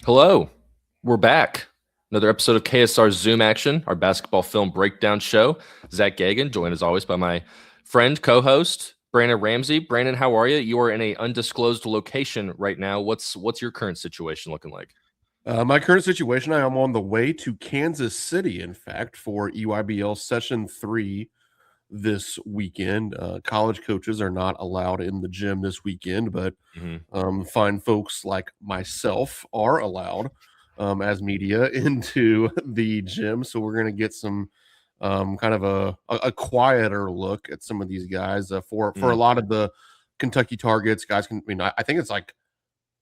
Hello, we're back. Another episode of KSR Zoom Action, our basketball film breakdown show. Zach Gagan, joined as always by my friend, co-host, Brandon Ramsey. Brandon, how are you? You are in an undisclosed location right now. What's your current situation looking like? My current situation, I am on the way to Kansas City, in fact, for EYBL Session 3 this weekend. College coaches are not allowed in the gym this weekend, but fine folks like myself are allowed as media into the gym. So we're going to get some kind of a quieter look at some of these guys for a lot of the Kentucky targets. Guys I think it's like,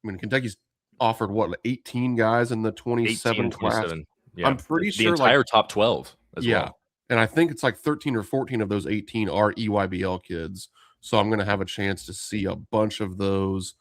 Kentucky's offered what, 18 guys in the 27 class. 27. Yeah. I'm pretty the sure entire top 12 as well. And I think it's like 13 or 14 of those 18 are EYBL kids. So I'm going to have a chance to see a bunch of those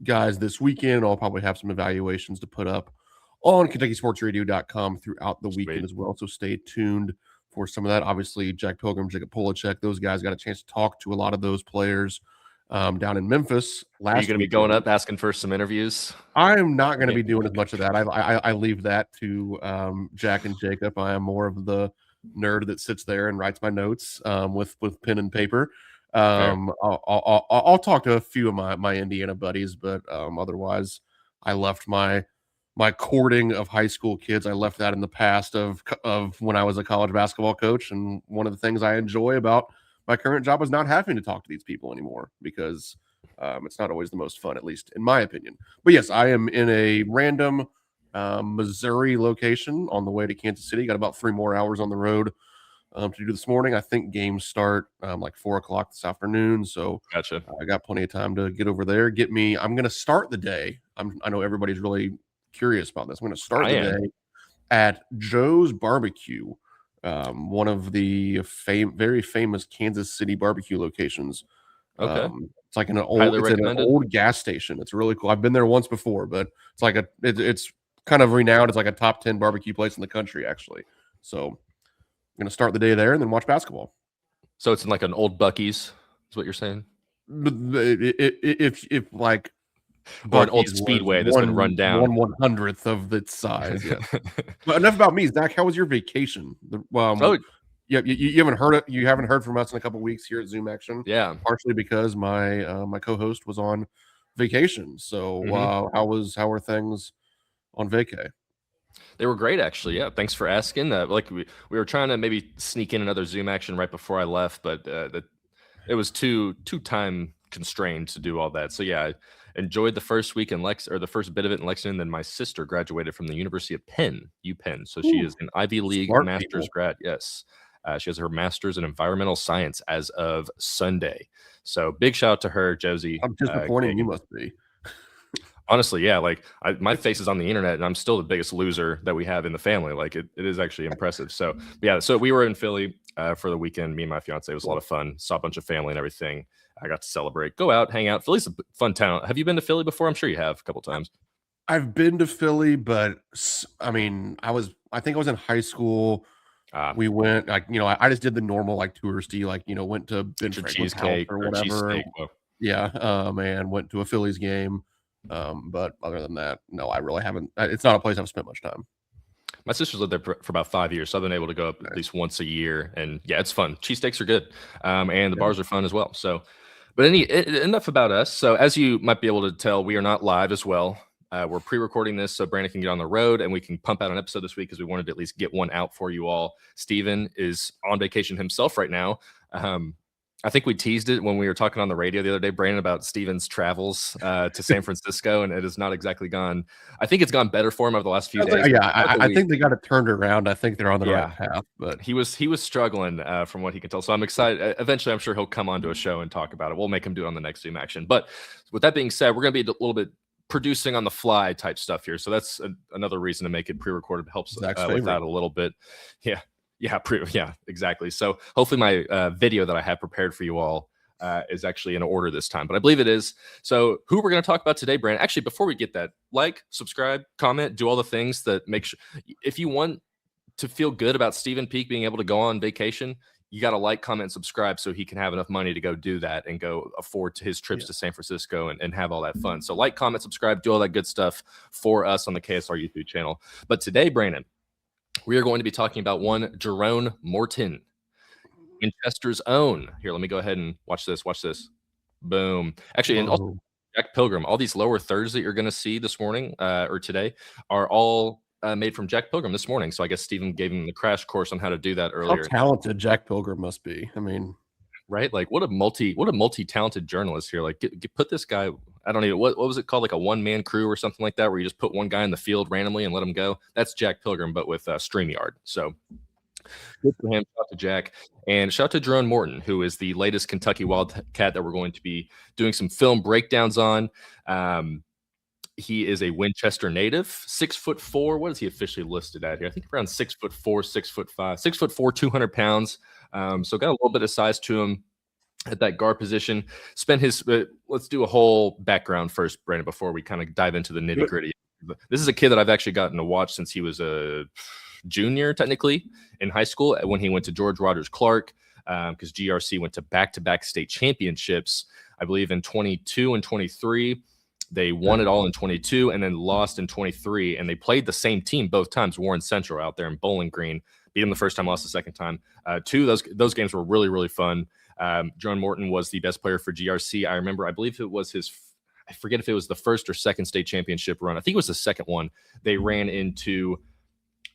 guys this weekend. I'll probably have some evaluations to put up on KentuckySportsRadio.com throughout the weekend as well. So stay tuned for some of that. Obviously, Jack Pilgrim, Jacob Polacek, those guys got a chance to talk to a lot of those players down in Memphis last week. Are you going to be going up asking for some interviews? I'm not going to be doing as much of that. I leave that to Jack and Jacob. I am more of the nerd that sits there and writes my notes with pen and paper. I'll talk to a few of my Indiana buddies, but otherwise, I left my courting of high school kids. I left that in the past of when I was a college basketball coach. And one of the things I enjoy about my current job is not having to talk to these people anymore because it's not always the most fun, at least in my opinion. But yes, I am in a random Missouri location on the way to Kansas City. Got about 3 more hours on the road to do this morning. I think games start like 4 o'clock this afternoon. So gotcha. I got plenty of time to get over there. I'm going to start the day. I know everybody's really curious about this. I'm going to start the day at Joe's Barbecue, one of the very famous Kansas City barbecue locations. Okay. It's like an old gas station. It's really cool. I've been there once before, but it's like it's kind of renowned as like a top 10 barbecue place in the country, actually. So I'm going to start the day there and then watch basketball. So it's in like an old Buc-ee's, is what you're saying? If like, or an old Speedway that's been run down. 1/100th of its size. Yeah. But enough about me, Zach. How was your vacation? You haven't heard it. You haven't heard from us in a couple of weeks here at Zoom Action. Yeah, partially because my co-host was on vacation. So how are things on vacay? They were great, actually. Yeah, thanks for asking. Like we were trying to maybe sneak in another Zoom Action right before I left, but it was too time constrained to do all that. So yeah, I enjoyed the first week in the first bit of it in Lexington. Then my sister graduated from the University of UPenn. So she is an Ivy League master's grad. Yes. She has her master's in environmental science as of Sunday. So big shout out to her, Josie. I'm disappointed you must be. Honestly, yeah. Like my face is on the internet, and I'm still the biggest loser that we have in the family. Like it is actually impressive. So yeah. So we were in Philly for the weekend. Me and my fiance. It was a lot of fun. Saw a bunch of family and everything. I got to celebrate, go out, hang out. Philly's a fun town. Have you been to Philly before? I'm sure you have a couple times. I've been to Philly, but I mean, I think I was in high school. We went I just did the normal like touristy, went to Ben Franklin's house or whatever. And went to a Phillies game. But other than that, no, I really haven't. It's not a place I've spent much time. My sister's lived there for about 5 years, so I've been able to go up at least once a year, and yeah, it's fun. Cheesesteaks are good, and the bars are fun as well. So, but enough about us. So, as you might be able to tell, we are not live as well. We're pre-recording this so Brandon can get on the road and we can pump out an episode this week because we wanted to at least get one out for you all. Steven is on vacation himself right now. I think we teased it when we were talking on the radio the other day, Brandon, about Steven's travels to San Francisco, and it has not exactly gone. I think it's gone better for him over the last few days. I think they got it turned around. I think they're on the right path, but he was struggling from what he can tell. So I'm excited. Eventually, I'm sure he'll come onto a show and talk about it. We'll make him do it on the next Zoom Action. But with that being said, we're going to be a little bit producing on the fly type stuff here. So that's another reason to make it pre-recorded. Helps with that a little bit. Yeah, exactly. So hopefully my video that I have prepared for you all is actually in order this time, but I believe it is. So who we're going to talk about today, Brandon, actually, before we get that, like, subscribe, comment, do all the things that make sure, if you want to feel good about Stephen Peak being able to go on vacation, you got to like, comment, and subscribe so he can have enough money to go do that and go afford his trips to San Francisco and have all that fun. So like, comment, subscribe, do all that good stuff for us on the KSR YouTube channel. But today, Brandon, we are going to be talking about one Jerone Morton, Winchester's own. Here, let me go ahead and watch this. Watch this. Boom. Actually, and also Jack Pilgrim. All these lower thirds that you're going to see this morning or today are all made from Jack Pilgrim this morning. So I guess Stephen gave him the crash course on how to do that earlier. How talented Jack Pilgrim must be. I mean, right? Like what a multi-talented journalist here. Like put this guy, I don't even, what was it called? Like a one-man crew or something like that, where you just put one guy in the field randomly and let him go. That's Jack Pilgrim, but with StreamYard. So good for him. Shout out to Jack. And shout out to Jeron Morton, who is the latest Kentucky Wildcat that we're going to be doing some film breakdowns on. He is a Winchester native, 6'4". What is he officially listed at here? I think around 6'4", 6'5", 6'4", 200 pounds. So got a little bit of size to him at that guard position. Spent his. Let's do a whole background first, Brandon, before we kind of dive into the nitty gritty. This is a kid that I've actually gotten to watch since he was a junior, technically, in high school when he went to George Rogers Clark, because GRC went to back-to-back state championships, I believe, in 22 and 23. They won it all in 22 and then lost in 23. And they played the same team both times, Warren Central out there in Bowling Green. Beat them the first time, lost the second time. Those games were really, really fun. Jeron Morton was the best player for GRC. I believe it was I forget if it was the first or second state championship run. I think it was the second one. They ran into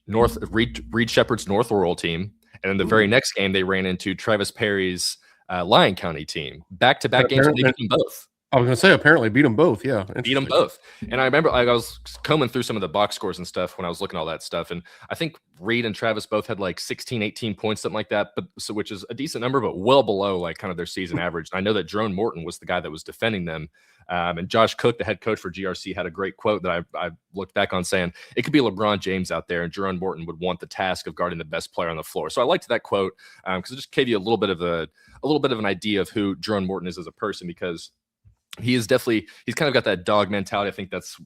Reed Shepherd's North Laurel team. And then the very next game, they ran into Travis Perry's Lyon County team. Back-to-back games, they beat them both. I was going to say, apparently beat them both. Yeah. Beat them both. And I remember I was combing through some of the box scores and stuff when I was looking at all that stuff. And I think Reed and Travis both had like 16, 18 points, something like that, which is a decent number, but well below like kind of their season average. And I know that Jeron Morton was the guy that was defending them. And Josh Cook, the head coach for GRC, had a great quote that I looked back on saying, it could be LeBron James out there and Jeron Morton would want the task of guarding the best player on the floor. So I liked that quote because it just gave you a little bit of an idea of who Jeron Morton is as a person, because he's kind of got that dog mentality. I think that's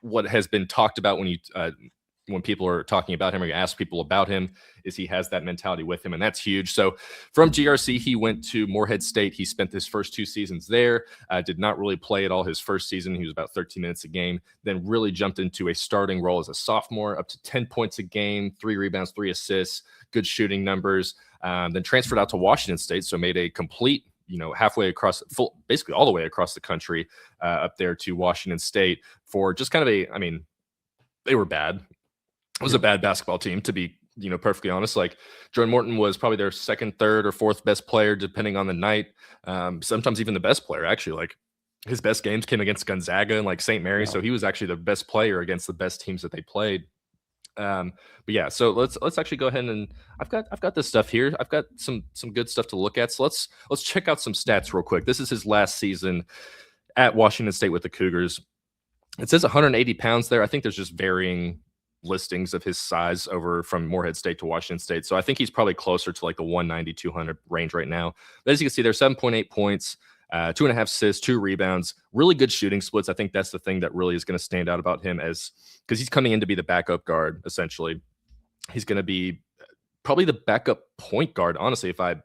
what has been talked about when people are talking about him or you ask people about him, is he has that mentality with him, and that's huge. So from GRC, he went to Morehead State. He spent his first 2 seasons there, did not really play at all his first season. He was about 13 minutes a game, then really jumped into a starting role as a sophomore, up to 10 points a game, 3 rebounds, 3 assists, good shooting numbers, then transferred out to Washington State, so made a complete halfway across, basically all the way across the country, up there to Washington State for just kind of they were bad. It was a bad basketball team, to be, perfectly honest. Like Jeron Morton was probably their second, third, or fourth best player, depending on the night. Sometimes even the best player, actually. Like his best games came against Gonzaga and like St. Mary. So he was actually the best player against the best teams that they played. But yeah, so let's actually go ahead and I've got this stuff here. I've got some good stuff to look at. So let's check out some stats real quick. This is his last season at Washington State with the Cougars. It says 180 pounds there. I think there's just varying listings of his size over from Morehead State to Washington State. So I think he's probably closer to like the 190, 200 range right now. But as you can see, there's 7.8 points, 2.5 assists, 2 rebounds, really good shooting splits. I think that's the thing that really is going to stand out about him, because he's coming in to be the backup guard, essentially. He's going to be probably the backup point guard, honestly. I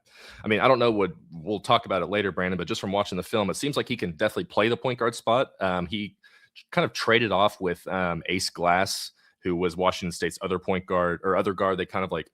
don't know what we'll talk about it later, Brandon, but just from watching the film, it seems like he can definitely play the point guard spot. He kind of traded off with Ace Glass, who was Washington State's other point guard or other guard. They kind of like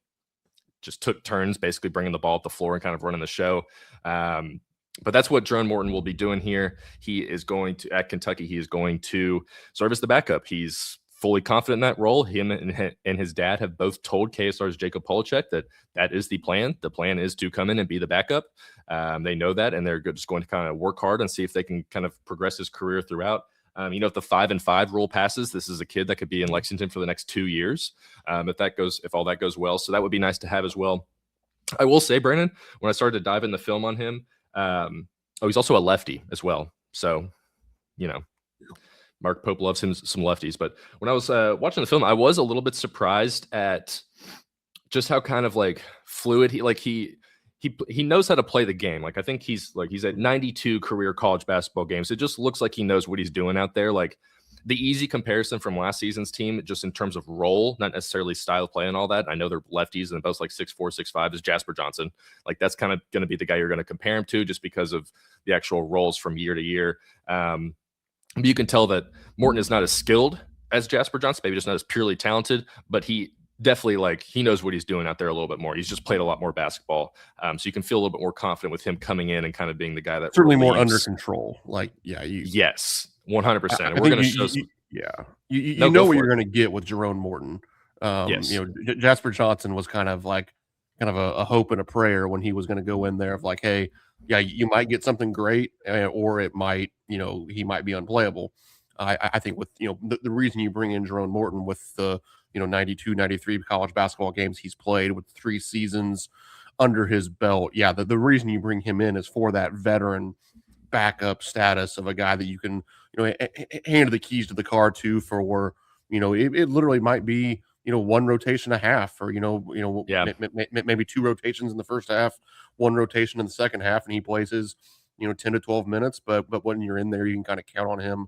just took turns basically bringing the ball up the floor and kind of running the show. But that's what Jeron Morton will be doing here. He is going to, at Kentucky, he is going to serve as the backup. He's fully confident in that role. Him and his dad have both told KSR's Jacob Polachek that is the plan. The plan is to come in and be the backup. They know that, and they're just going to kind of work hard and see if they can kind of progress his career throughout. If the 5-and-5 rule passes, this is a kid that could be in Lexington for the next 2 years. If all that goes well. So that would be nice to have as well. I will say, Brandon, when I started to dive in the film on him, he's also a lefty as well. So, Mark Pope loves him some lefties. But when I was watching the film, I was a little bit surprised at just how kind of like fluid he knows how to play the game. Like I think he's at 92 career college basketball games. It just looks like he knows what he's doing out there. Like the easy comparison from last season's team, just in terms of role, not necessarily style of play and all that. I know they're lefties and both like 6'4", 6'5", is Jasper Johnson. Like that's kind of going to be the guy you're going to compare him to, just because of the actual roles from year to year. You can tell that Morton is not as skilled as Jasper Johnson, maybe just not as purely talented, but he definitely he knows what he's doing out there a little bit more. He's just played a lot more basketball. So you can feel a little bit more confident with him coming in and kind of being the guy that certainly more under control. Yes, 100%. We're going to show some. Yeah. You know what you're going to get with Jerone Morton. Yes. Jasper Johnson was kind of a hope and a prayer when he was going to go in there of like, hey, yeah, you might get something great, or it might, he might be unplayable. I think with, the reason you bring in Jerone Morton with the, 92, 93 college basketball games he's played with 3 seasons under his belt. Yeah, the reason you bring him in is for that veteran backup status of a guy that you can, hand the keys to the car to for, it literally might be, one rotation a half, or, maybe 2 rotations in the first half, 1 rotation in the second half, and he plays his, 10 to 12 minutes. But when you're in there, you can kind of count on him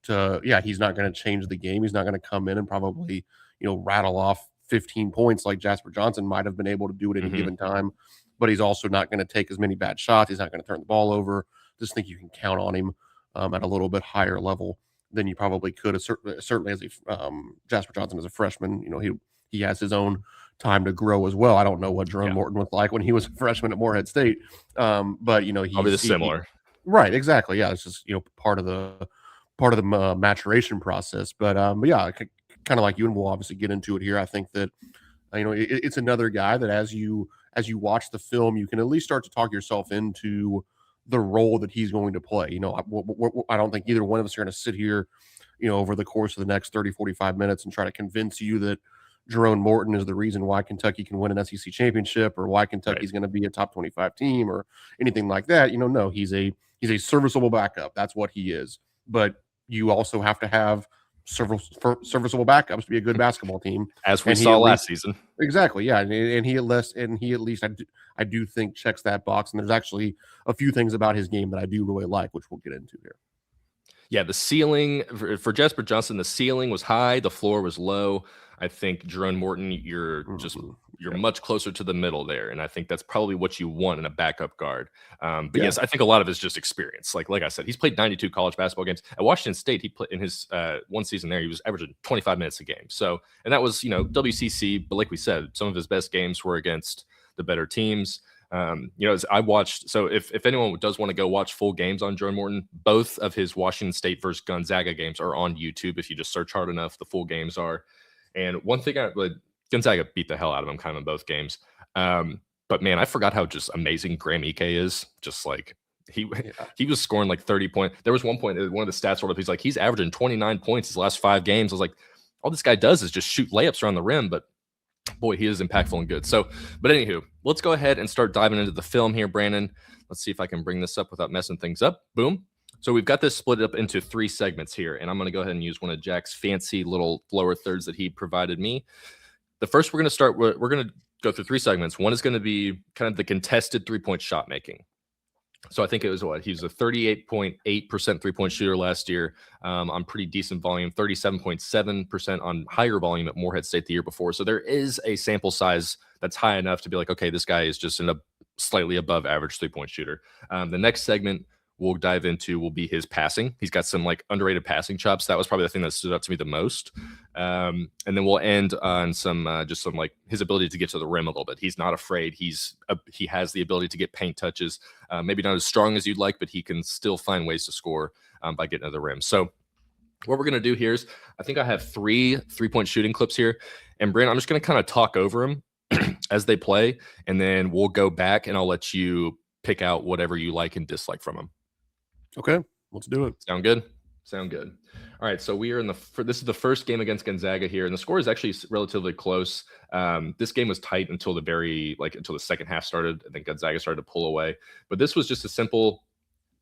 to, he's not going to change the game. He's not going to come in and probably, rattle off 15 points like Jasper Johnson might have been able to do at any given time. But he's also not going to take as many bad shots. He's not going to turn the ball over. Just think you can count on him at a little bit higher level than you probably could. Certainly as Jasper Johnson as a freshman, he has his own time to grow as well. I don't know what Jerone Morton was like when he was a freshman at Morehead State, but he's similar. Right, exactly. Yeah, it's just part of the maturation process. But yeah, kind of like you, and we'll obviously get into it here. I think that it's another guy that as you watch the film, you can at least start to talk yourself into the role that he's going to play. I don't think either one of us are going to sit here, over the course of the next 30, 45 minutes and try to convince you that Jerone Morton is the reason why Kentucky can win an SEC championship, or why Kentucky's going to be a top 25 team, or anything like that. No, he's a serviceable backup. That's what he is. But you also have to have serviceable backups to be a good basketball team, as we saw last season. Exactly, yeah, and he at least I do think checks that box. And there's actually a few things about his game that I do really like, which we'll get into here. Yeah, the ceiling for Jasper Johnson, the ceiling was high, the floor was low. I think Jeron Morton, you're much closer to the middle there, and I think that's probably what you want in a backup guard. Yes, I think a lot of it's just experience. Like I said, he's played 92 college basketball games at Washington State. He played in his one season there. He was averaging 25 minutes a game. So, and that was WCC. But like we said, some of his best games were against the better teams. As I watched, so if anyone does want to go watch full games on Jeron Morton, both of his Washington State versus Gonzaga games are on YouTube. If you just search hard enough, the full games are. And one thing Gonzaga beat the hell out of him kind of in both games. But man, I forgot how just amazing Graham Ike is. Just like he was scoring like 30 points. There was one point, one of the stats sort of, he's averaging 29 points his last 5 games. I was like, all this guy does is just shoot layups around the rim, but boy, he is impactful and good. So, but anywho, let's go ahead and start diving into the film here, Brandon. Let's see if I can bring this up without messing things up. Boom. So we've got this split up into 3 segments here, and I'm going to go ahead and use one of Jack's fancy little lower thirds that he provided me. The first we're going to go through 3 segments. One is going to be kind of the contested 3-point shot making. So I think it was he was a 38.8% 3-point shooter last year on pretty decent volume, 37.7% on higher volume at Morehead State the year before. So there is a sample size that's high enough to be like, okay, this guy is just a slightly above average 3-point shooter. The next segment we'll dive into will be his passing. He's got some underrated passing chops. That was probably the thing that stood out to me the most. And then we'll end on some his ability to get to the rim a little bit. He's not afraid. He has the ability to get paint touches. Maybe not as strong as you'd like, but he can still find ways to score by getting to the rim. So what we're going to do here is, I think I have 3-point shooting clips here. And Brandon, I'm just going to kind of talk over them as they play. And then we'll go back and I'll let you pick out whatever you like and dislike from them. Okay, let's do it. Sound good? Sound good. All right, so we are this is the first game against Gonzaga here, and the score is actually relatively close. This game was tight until until the second half started. I think Gonzaga started to pull away, but this was just a simple.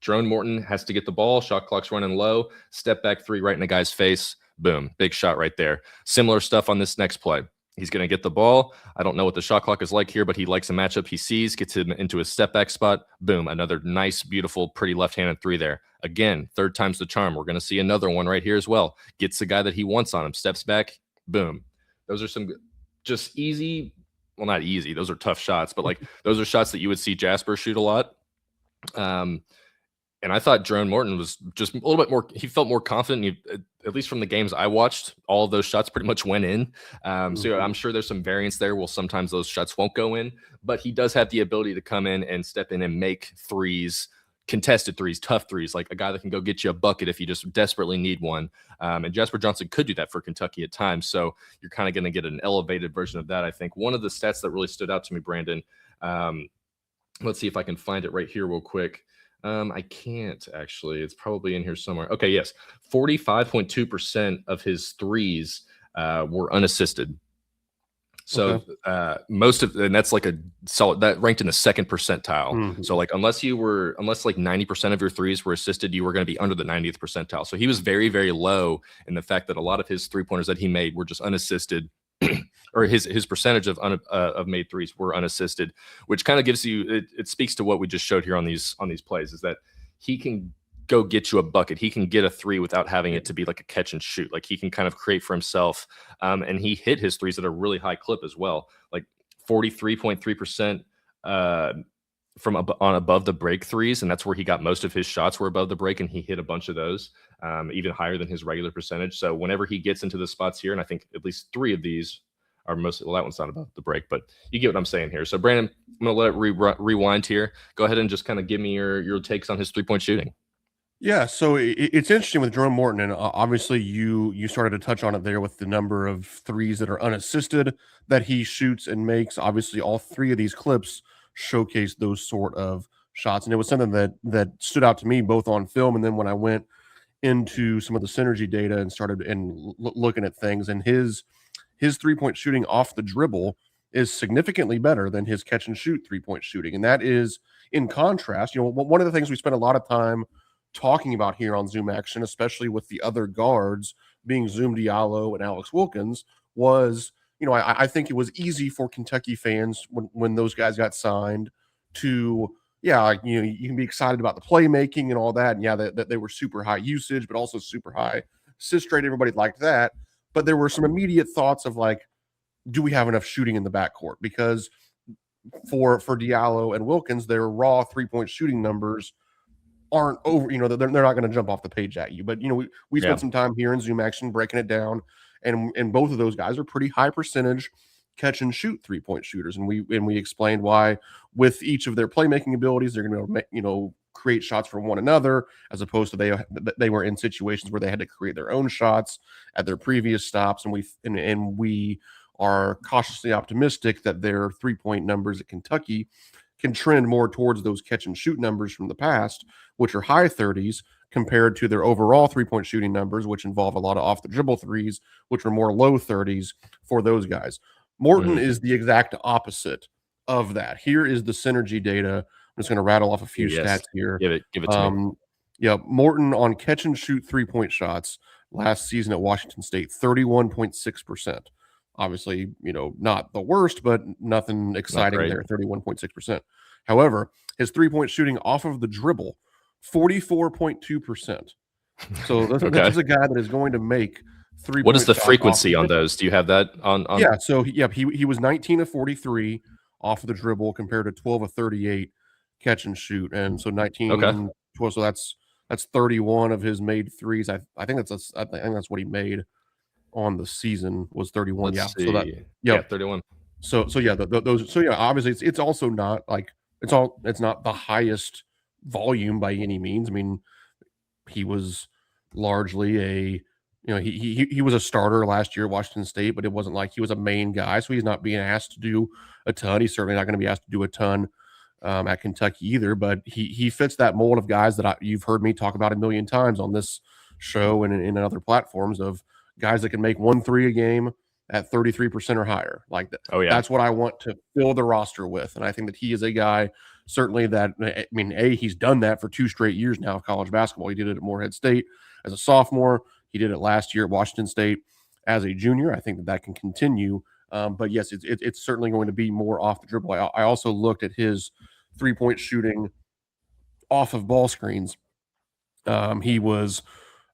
Jeron Morton has to get the ball. Shot clock's running low. Step back 3 right in the guy's face. Boom, big shot right there. Similar stuff on this next play. He's going to get the ball. I don't know what the shot clock is like here, but he likes a matchup he sees, gets him into a step back spot. Boom, another nice, beautiful, pretty left-handed three there. Again, third time's the charm. We're going to see another one right here as well. Gets the guy that he wants on him, steps back, boom. Those are some just easy, well, not easy. Those are tough shots, but like those are shots that you would see Jasper shoot a lot. And I thought Jeron Morton was just a little bit more, he felt more confident. At least from the games I watched, all of those shots pretty much went in. So I'm sure there's some variance there. Well, sometimes those shots won't go in, but he does have the ability to come in and step in and make threes, contested threes, tough threes, like a guy that can go get you a bucket if you just desperately need one. And Jasper Johnson could do that for Kentucky at times. So you're kind of going to get an elevated version of that. I think one of the stats that really stood out to me, Brandon, let's see if I can find it right here real quick. I can't actually. It's probably in here somewhere. Okay, yes. 45.2% of his threes were unassisted. So most of, and that's like a solid, that ranked in the second percentile. So like unless like 90% of your threes were assisted, you were going to be under the 90th percentile. So he was very, very low in the fact that a lot of his 3-pointers that he made were just unassisted. Or his percentage of made threes were unassisted, which kind of gives you, it speaks to what we just showed here on these plays, is that he can go get you a bucket. He can get a three without having it to be like a catch and shoot. Like he can kind of create for himself. And he hit his threes at a really high clip as well, like 43.3% from on above the break threes. And that's where he got most of his shots were above the break. And he hit a bunch of those, even higher than his regular percentage. So whenever he gets into the spots here, and I think at least 3 of these are mostly, well, that one's not above the break, but you get what I'm saying here. So Brandon, I'm going to let it rewind here. Go ahead and just kind of give me your takes on his 3-point shooting. Yeah, so it's interesting with Jerome Morton, and obviously you started to touch on it there with the number of threes that are unassisted that he shoots and makes. Obviously, all 3 of these clips showcase those sort of shots, and it was something that stood out to me both on film and then when I went into some of the synergy data and started looking at things. And his 3-point shooting off the dribble is significantly better than his catch and shoot 3-point shooting, and that is in contrast. One of the things we spent a lot of time talking about here on Zoom Action, especially with the other guards being Zoom Diallo and Alex Wilkins, was, I think it was easy for Kentucky fans when those guys got signed to, you can be excited about the playmaking and all that. And that they were super high usage, but also super high assist rate. Everybody liked that. But there were some immediate thoughts of like, do we have enough shooting in the backcourt? Because for Diallo and Wilkins, their raw 3-point shooting numbers aren't over, they're not going to jump off the page at you. But, we spent some time here in Zoom Action breaking it down, and both of those guys are pretty high percentage catch and shoot 3-point shooters. And we explained why with each of their playmaking abilities, they're going to, create shots for one another, as opposed to they were in situations where they had to create their own shots at their previous stops. And we are cautiously optimistic that their 3-point numbers at Kentucky can trend more towards those catch and shoot numbers from the past, which are high 30s, compared to their overall 3-point shooting numbers, which involve a lot of off the dribble threes, which are more low 30s for those guys. Morton is the exact opposite of that. Here is the synergy data. I'm just going to rattle off a few stats here. Give it to me. Yeah, Morton on catch and shoot 3-point shots last season at Washington State, 31.6%. Obviously, not the worst, but nothing exciting there, 31.6%. However, his 3-point shooting off of the dribble, 44.2%. So this is a guy that is going to make 3-point. What is the frequency on those? Do you have that on? Yeah, so he was 19 of 43 off of the dribble compared to 12 of 38 catch and shoot, and so 19, 12, so that's 31 of his made threes. I think that's what he made on the season was 31. Let's see. So 31. Obviously it's also not like it's not the highest volume by any means. I mean, he was largely he was a starter last year at Washington State, but it wasn't like he was a main guy, so he's not being asked to do a ton. He's certainly not going to be asked to do a ton at Kentucky either, but he fits that mold of guys that you've heard me talk about a million times on this show and in other platforms, of guys that can make 1 3 a game at 33% or higher. Like that. Oh, yeah. That's what I want to fill the roster with. And I think that he is a guy certainly that, I mean, he's done that for 2 straight years now of college basketball. He did it at Morehead State as a sophomore. He did it last year at Washington State as a junior. I think that can continue But yes, it's certainly going to be more off the dribble. I also looked at his 3-point shooting off of ball screens. He was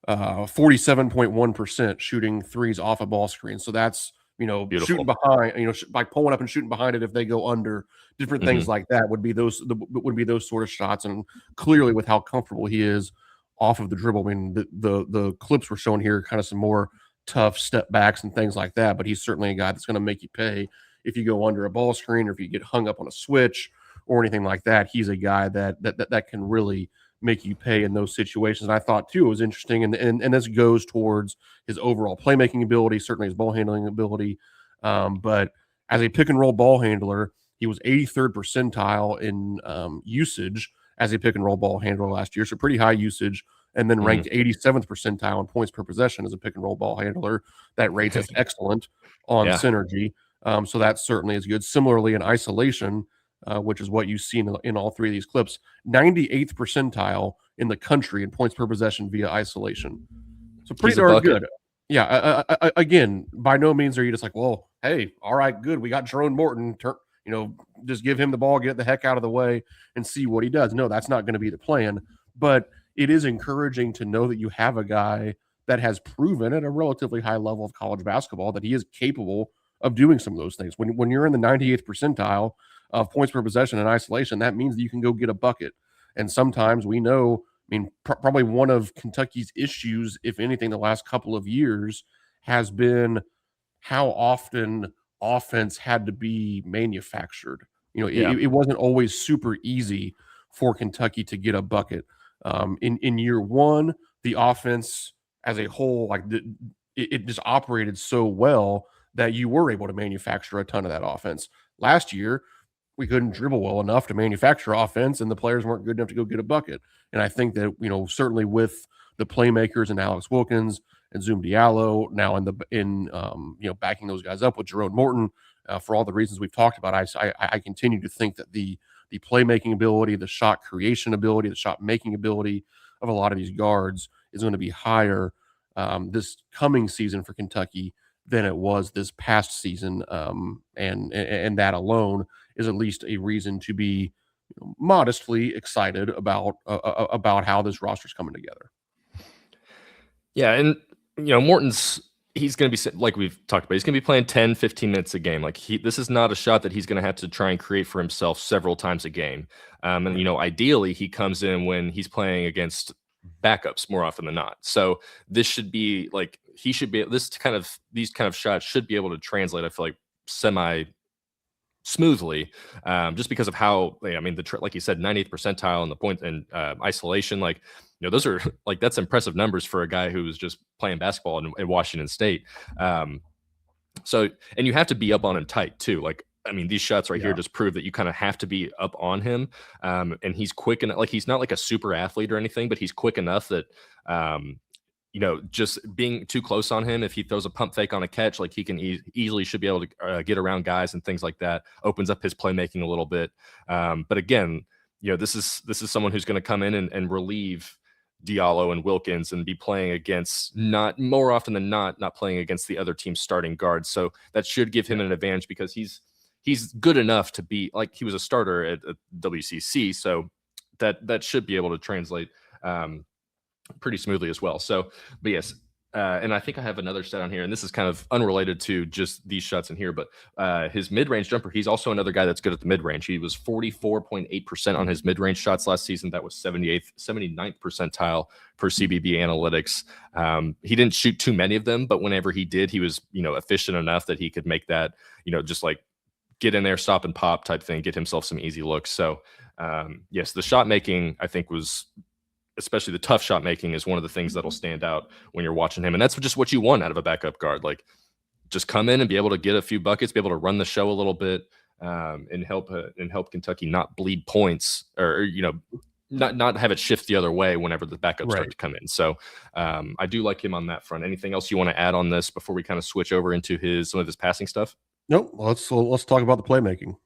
47.1% shooting threes off a ball screen. So that's, Beautiful. shooting behind, by pulling up and shooting behind it if they go under, different things like that would be those sort of shots. And clearly with how comfortable he is off of the dribble, I mean, the clips we're showing here, kind of some more tough step backs and things like that. But he's certainly a guy that's going to make you pay if you go under a ball screen or if you get hung up on a switch or anything like that. He's a guy that can really make you pay in those situations. And I thought too, it was interesting. And this goes towards his overall playmaking ability, certainly his ball handling ability. But as a pick and roll ball handler, he was 83rd percentile in usage as a pick and roll ball handler last year. So pretty high usage, and then ranked 87th percentile in points per possession as a pick and roll ball handler. That rates as excellent on Synergy. So that certainly is good. Similarly in isolation, which is what you see in all three of these clips, 98th percentile in the country in points per possession via isolation. So pretty darn good. Yeah. Again, by no means are you just like, well, hey, all right, good. We got Jerone Morton. Just give him the ball, get the heck out of the way, and see what he does. No, that's not going to be the plan. But it is encouraging to know that you have a guy that has proven at a relatively high level of college basketball that he is capable of doing some of those things. When you're in the 98th percentile of points per possession in isolation, that means that you can go get a bucket. And sometimes we know, probably one of Kentucky's issues, if anything, the last couple of years has been how often offense had to be manufactured. It wasn't always super easy for Kentucky to get a bucket. In year one, the offense as a whole, it just operated so well that you were able to manufacture a ton of that offense. Last year, we couldn't dribble well enough to manufacture offense, and the players weren't good enough to go get a bucket. And I think that, certainly with the playmakers and Alex Wilkins and Zoom Diallo now backing those guys up with Jeron Morton, for all the reasons we've talked about, I continue to think that the playmaking ability, the shot creation ability, the shot making ability of a lot of these guards is going to be higher this coming season for Kentucky than it was this past season. And that alone is at least a reason to be modestly excited about how this roster is coming together. Yeah. And, he's going to be, like we've talked about, he's going to be playing 10, 15 minutes a game. This is not a shot that he's going to have to try and create for himself several times a game. And, ideally he comes in when he's playing against backups more often than not. So this should be these kind of shots should be able to translate, I feel like, semi smoothly, just because of how like you said, 90th percentile in the point and isolation, those are that's impressive numbers for a guy who was just playing basketball in Washington State. So, and you have to be up on him tight too. These shots right here just prove that you kind of have to be up on him. And he's quick, and he's not like a super athlete or anything, but he's quick enough that, just being too close on him, if he throws a pump fake on a catch, he can easily should be able to get around guys and things like that. Opens up his playmaking a little bit. But again, this is someone who's going to come in and relieve Diallo and Wilkins and be playing against, not more often than not playing against the other team's starting guards. So that should give him an advantage because he's good enough to be he was a starter at WCC. So that should be able to translate pretty smoothly as well. So, but yes, and I think I have another stat on here, and this is kind of unrelated to just these shots in here, but his mid-range jumper, he's also another guy that's good at the mid-range. He was 44.8% on his mid-range shots last season. That was 79th percentile per CBB analytics. He didn't shoot too many of them, but whenever he did, he was, efficient enough that he could make that, just get in there, stop and pop type thing, get himself some easy looks. So yes, the shot making, I think, was, especially the tough shot making, is one of the things that'll stand out when you're watching him. And that's just what you want out of a backup guard. Just come in and be able to get a few buckets, be able to run the show a little bit, and help Kentucky not bleed points, or not have it shift the other way whenever the backups start to come in. So I do like him on that front. Anything else you want to add on this before we kind of switch over into some of his passing stuff? Nope. Let's talk about the playmaking.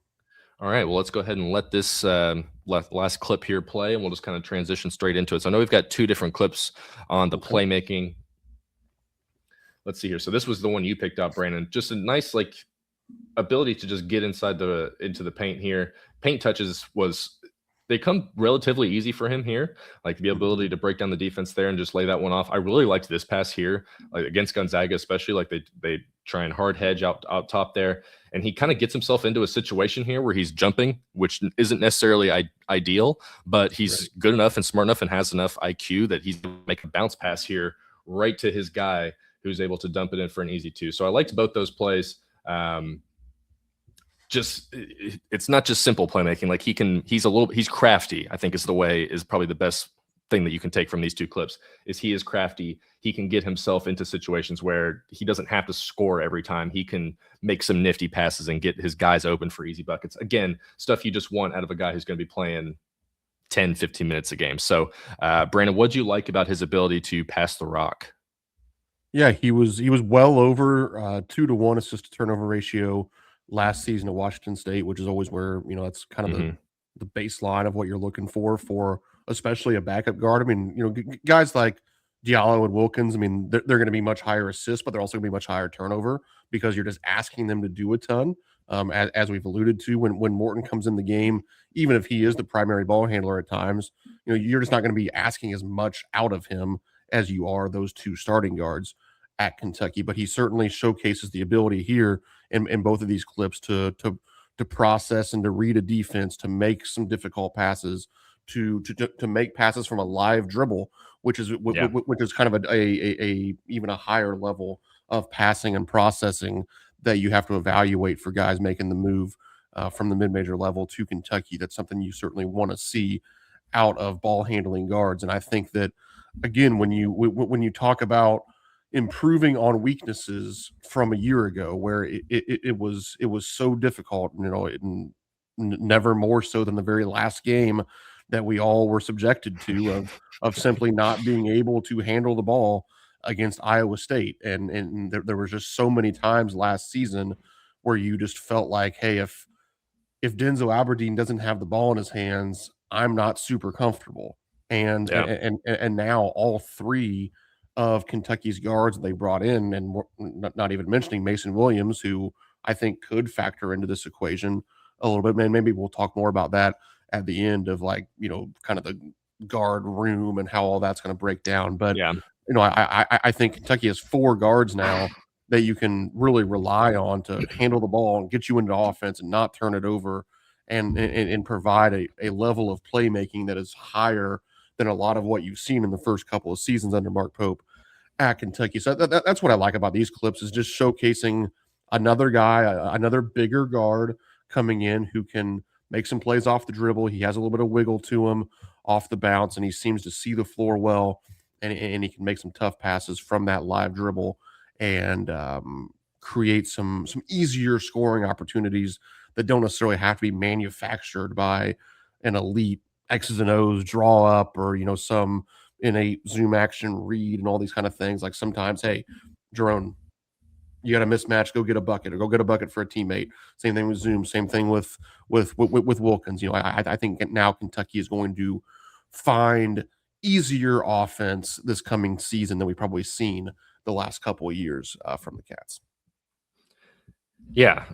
All right, well, let's go ahead and let this last clip here play, and we'll just kind of transition straight into it. So I know we've got two different clips on the playmaking. Let's see here. So this was the one you picked up, Brandon. Just a nice, ability to just get into the paint here. Paint touches they come relatively easy for him here. Like the ability to break down the defense there and just lay that one off. I really liked this pass here, like against Gonzaga, especially. Like they try and hard hedge out top there, and he kind of gets himself into a situation here where he's jumping, which isn't necessarily ideal, but he's good enough and smart enough and has enough IQ that he's make a bounce pass here right to his guy, who's able to dump it in for an easy two. So I liked both those plays. It's not just simple playmaking. Like he's crafty, I think is probably the best thing that you can take from these two clips. Is he is crafty. He can get himself into situations where he doesn't have to score every time. He can make some nifty passes and get his guys open for easy buckets. Again, stuff you just want out of a guy who's going to be playing 10, 15 minutes a game. So Brandon, what'd you like about his ability to pass the rock? Yeah, he was well over 2-to-1 assist to turnover ratio last season at Washington State, which is always where, that's kind of the baseline of what you're looking for especially a backup guard. I mean, guys like Diallo and Wilkins, I mean, they're going to be much higher assists, but they're also going to be much higher turnover because you're just asking them to do a ton. As we've alluded to, when Morton comes in the game, even if he is the primary ball handler at times, you're just not going to be asking as much out of him as you are those two starting guards at Kentucky. But he certainly showcases the ability here in both of these clips to process and to read a defense, to make some difficult passes, to make passes from a live dribble, which is kind of a even a higher level of passing and processing that you have to evaluate for guys making the move from the mid-major level to Kentucky. That's something you certainly want to see out of ball handling guards. And I think that, again, when you talk about improving on weaknesses from a year ago, where it was so difficult, never more so than the very last game that we all were subjected to of simply not being able to handle the ball against Iowa State. And there was just so many times last season where you just felt like, hey, if Denzel Aberdeen doesn't have the ball in his hands, I'm not super comfortable. And now all three of Kentucky's guards they brought in, and not even mentioning Mason Williams, who I think could factor into this equation a little bit. Man, maybe we'll talk more about that at the end of kind of the guard room and how all that's going to break down. But I think Kentucky has four guards now that you can really rely on to handle the ball and get you into offense and not turn it over and provide a level of playmaking that is higher than a lot of what you've seen in the first couple of seasons under Mark Pope at Kentucky. So that's what I like about these clips, is just showcasing another guy, another bigger guard coming in who can make some plays off the dribble. He has a little bit of wiggle to him off the bounce, and he seems to see the floor well, and he can make some tough passes from that live dribble and create some easier scoring opportunities that don't necessarily have to be manufactured by an elite X's and O's draw up or some innate zoom action read and all these kind of things. Like sometimes, hey, Jerone, you got a mismatch, go get a bucket, or go get a bucket for a teammate. Same thing with Zoom. Same thing with Wilkins. I think now Kentucky is going to find easier offense this coming season than we've probably seen the last couple of years from the Cats. Yeah.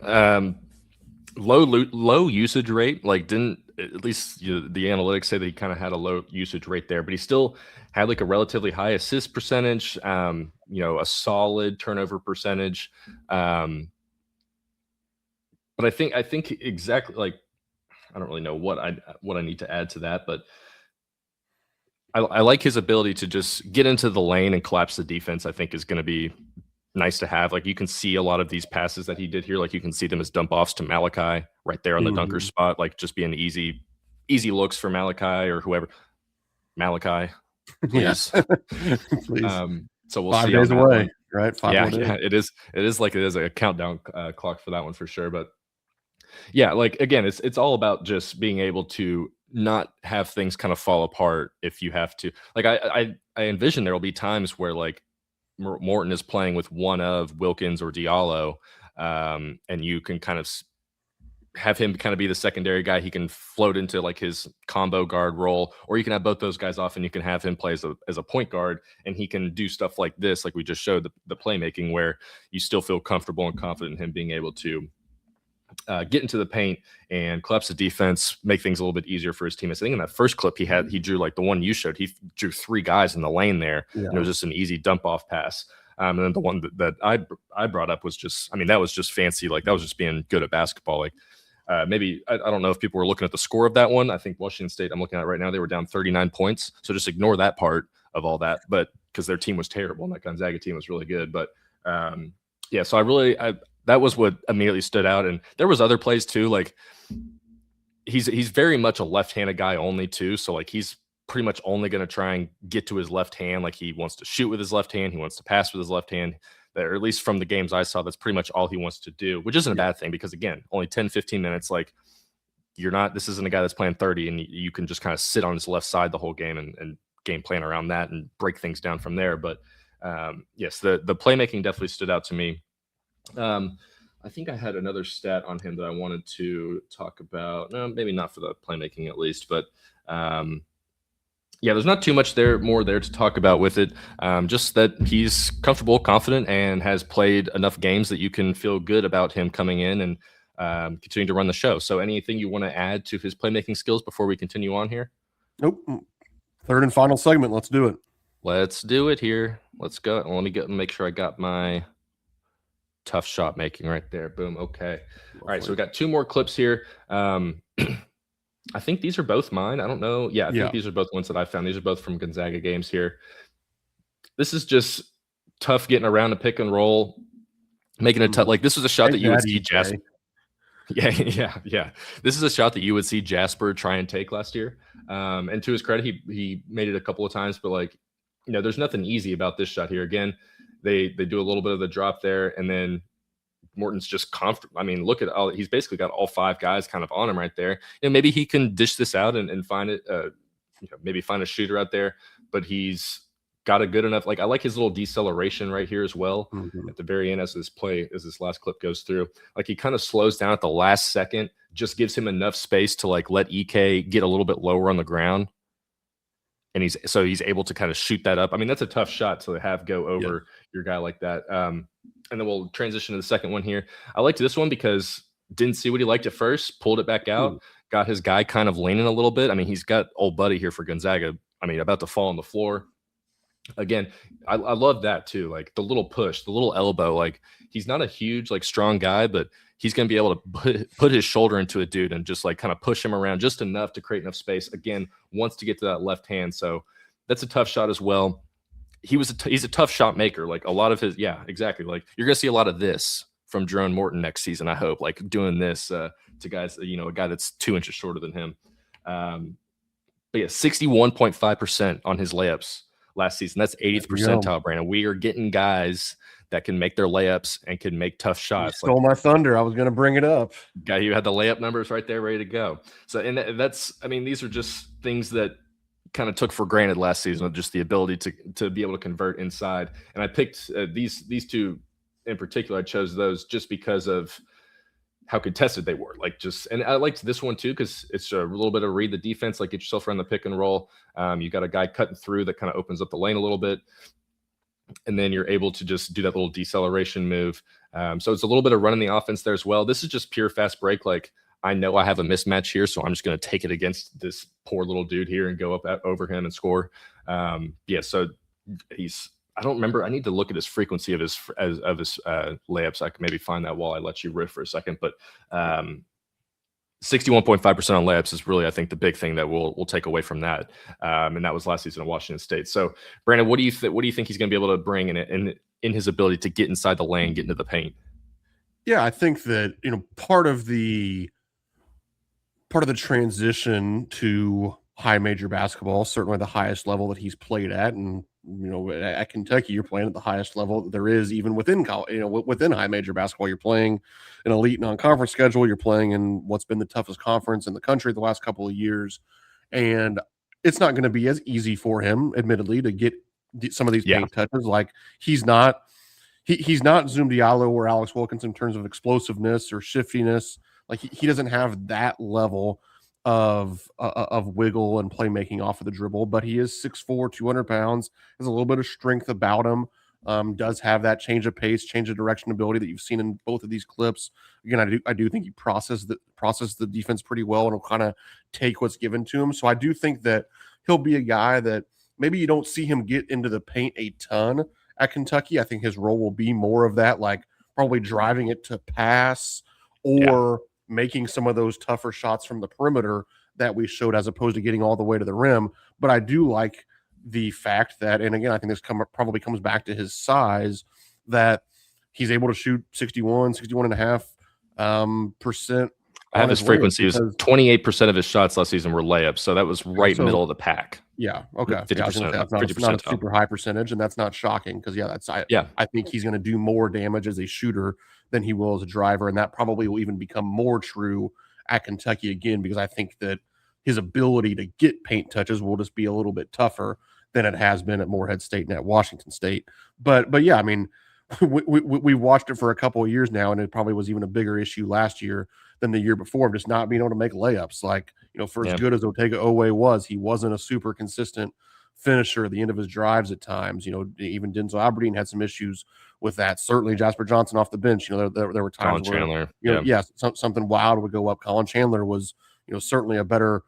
Low usage rate, didn't, at least the analytics say that he kind of had a low usage rate there, but he still had a relatively high assist percentage, a solid turnover percentage. But I think exactly, I don't really know what I need to add to that, but I like his ability to just get into the lane and collapse the defense. I think is going to be nice to have. You can see a lot of these passes that he did here. You can see them as dump offs to Malachi right there on the dunker spot, just being easy looks for Malachi or whoever. Malachi, please. Please. So we'll 5 see. 5 days away, one. Right? 5 yeah, it is. It is a countdown clock for that one for sure. But yeah, again, it's all about just being able to not have things kind of fall apart if you have to. I envision there will be times where Morton is playing with one of Wilkins or Diallo, and you can kind of have him kind of be the secondary guy. He can float into his combo guard role, or you can have both those guys off and you can have him play as a point guard, and he can do stuff like this, like we just showed the playmaking, where you still feel comfortable and confident in him being able to get into the paint and collapse the defense, make things a little bit easier for his teammates. I think in that first clip he drew like the one you showed, he drew 3 guys in the lane there. Yeah. And it was just an easy dump off pass. And then the one that I brought up was just, I mean, that was just fancy. Like that was just being good at basketball. Like maybe, I don't know if people were looking at the score of that one. I think Washington State, I'm looking at it right now, they were down 39 points. So just ignore that part of all that. But because their team was terrible and that Gonzaga team was really good. But yeah, so that was what immediately stood out. And there was other plays too. Like he's very much a left-handed guy only too. So like he's pretty much only going to try and get to his left hand. Like he wants to shoot with his left hand. He wants to pass with his left hand. Or at least from the games I saw, that's pretty much all he wants to do, which isn't a bad thing because again, only 10, 15 minutes. Like this isn't a guy that's playing 30 and you can just kind of sit on his left side the whole game and game plan around that and break things down from there. But yes, the playmaking definitely stood out to me. I think I had another stat on him that I wanted to talk about. No, maybe not for the playmaking at least, but yeah, there's not too much more there to talk about with it. Just that he's comfortable, confident, and has played enough games that you can feel good about him coming in and continuing to run the show. So anything you want to add to his playmaking skills before we continue on here? Nope. Third and final segment. Let's do it. Let's do it here. Let's go. Let me make sure I got my tough shot making right there. Boom. Okay. All right. So we got 2 more clips here. I think these are both mine. I don't know. Yeah, I think these are both ones that I found. These are both from Gonzaga games here. This is just tough getting around a pick and roll, making a tough. Like this was a shot that you would see Jasper. Yeah. This is a shot that you would see Jasper try and take last year. And to his credit, he made it a couple of times, but like, there's nothing easy about this shot here. Again, they do a little bit of the drop there, and then Morton's just comfortable. I mean, look at he's basically got all 5 guys kind of on him right there. Maybe he can dish this out and find it, maybe find a shooter out there, but he's got a good enough, like I like his little deceleration right here as well at the very end as this last clip goes through. Like he kind of slows down at the last second, just gives him enough space to like let EK get a little bit lower on the ground. And he's able to kind of shoot that up. I mean, that's a tough shot to have go over your guy like that. And then we'll transition to the second one here. I liked this one because didn't see what he liked at first, pulled it back out, got his guy kind of leaning a little bit. I mean, he's got old buddy here for Gonzaga. I mean, about to fall on the floor. Again, I love that too. Like the little push, the little elbow. Like he's not a huge, like strong guy, but he's going to be able to put his shoulder into a dude and just like kind of push him around just enough to create enough space. Again, wants to get to that left hand. So that's a tough shot as well. He's a tough shot maker. Like a lot of his, yeah, exactly. Like you're going to see a lot of this from Jeron Morton next season, I hope, like doing this to guys, a guy that's 2 inches shorter than him. But yeah, 61.5% on his layups last season. That's 80th percentile, Brandon. We are getting guys that can make their layups and can make tough shots. You stole my thunder. I was going to bring it up. Guy, you had the layup numbers right there ready to go. So, and I mean, these are just things that kind of took for granted last season, just the ability to be able to convert inside. And I picked these 2 in particular. I chose those just because of how contested they were. And I liked this one too because it's a little bit of read the defense, like get yourself around the pick and roll. You got a guy cutting through that kind of opens up the lane a little bit, and then you're able to just do that little deceleration move. So it's a little bit of running the offense there as well. This is just pure fast break. Like I know I have a mismatch here, so I'm just going to take it against this poor little dude here and go up over him and score. So I don't remember. I need to look at his frequency of his layups. I can maybe find that while I let you riff for a second. But 61.5% on layups is really, I think, the big thing that we'll take away from that. And that was last season at Washington State. So, Brandon, what do you think he's going to be able to bring in his ability to get inside the lane, get into the paint? Yeah, I think that part of the transition to high major basketball, certainly the highest level that he's played at, and at Kentucky, you're playing at the highest level that there is, even within college, within high major basketball. You're playing an elite non-conference schedule. You're playing in what's been the toughest conference in the country the last couple of years. And it's not going to be as easy for him, admittedly, to get some of these paint touches. Like he's not Zoom Diallo or Alex Wilkins in terms of explosiveness or shiftiness. Like he doesn't have that level of wiggle and playmaking off of the dribble, but he is 6'4", 200 pounds, has a little bit of strength about him. does have that change of pace, change of direction ability that you've seen in both of these clips. Again, I do think he processed the defense pretty well and will kind of take what's given to him. So I do think that he'll be a guy that maybe you don't see him get into the paint a ton at Kentucky. I think his role will be more of that, like probably driving it to pass or making some of those tougher shots from the perimeter that we showed, as opposed to getting all the way to the rim. But I do like the fact that, and again, I think this probably comes back to his size, that he's able to shoot 61.5% I have his frequency was 28% of his shots last season were layups, so that was right middle of the pack. Yeah, okay. 50%, that's not a super high percentage, and that's not shocking because I think he's going to do more damage as a shooter than he will as a driver, and that probably will even become more true at Kentucky again, because I think that his ability to get paint touches will just be a little bit tougher than it has been at Morehead State and at Washington State. But yeah, I mean, we watched it for a couple of years now, and it probably was even a bigger issue last year than the year before, just not being able to make layups. Like, for as good as Otega Owe was, he wasn't a super consistent finisher at the end of his drives at times. Even Denzel Aberdeen had some issues with that. Certainly Jasper Johnson off the bench, there were times Colin where something wild would go up. Colin Chandler was certainly a better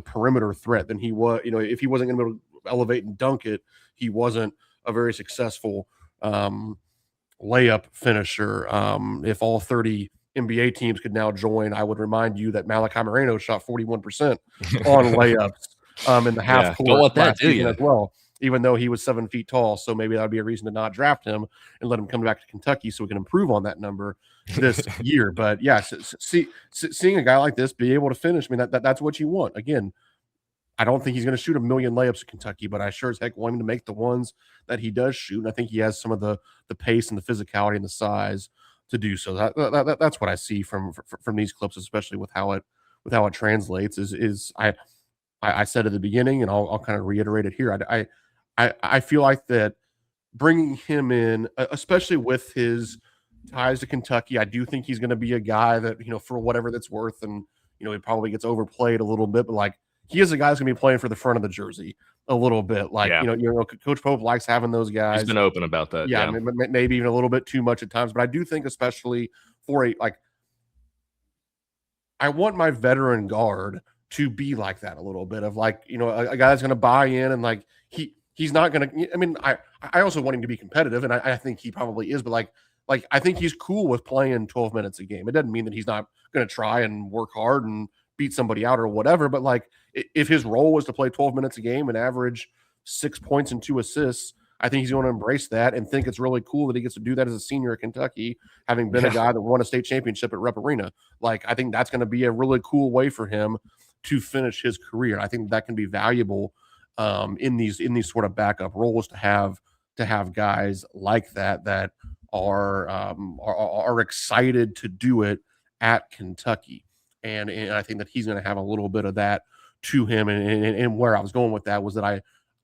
perimeter threat than he was. If he wasn't going to be able to elevate and dunk it, he wasn't a very successful layup finisher. If all 30 NBA teams could now join, I would remind you that Malachi Moreno shot 41% on layups in the half court don't want that, last season as well, even though he was 7 feet tall. So maybe that would be a reason to not draft him and let him come back to Kentucky so we can improve on that number this year. But yeah, seeing a guy like this be able to finish, I mean, that's what you want. Again, I don't think he's going to shoot a million layups at Kentucky, but I sure as heck want him to make the ones that he does shoot. And I think he has some of the pace and the physicality and the size to do so. That's what I see from these clips, especially with how it translates. I said at the beginning, and I'll kind of reiterate it here. I feel like that bringing him in, especially with his ties to Kentucky, I do think he's going to be a guy that, for whatever that's worth, and he probably gets overplayed a little bit, but like, he is a guy that's going to be playing for the front of the jersey a little bit. Like, Coach Pope likes having those guys. He's been open about that. Yeah. Maybe even a little bit too much at times, but I do think, especially for I want my veteran guard to be like that a little bit of like, a guy that's going to buy in, and like, he's not going to, I mean, I also want him to be competitive, and I think he probably is, but like, I think he's cool with playing 12 minutes a game. It doesn't mean that he's not going to try and work hard and beat somebody out or whatever, but like, if his role was to play 12 minutes a game and average 6 points and 2 assists, I think he's going to embrace that and think it's really cool that he gets to do that as a senior at Kentucky, having been a guy that won a state championship at Rupp Arena. Like, I think that's going to be a really cool way for him to finish his career. I think that can be valuable in these sort of backup roles, to have guys like that are excited to do it at Kentucky. And I think that he's going to have a little bit of that to him. And where I was going with that was that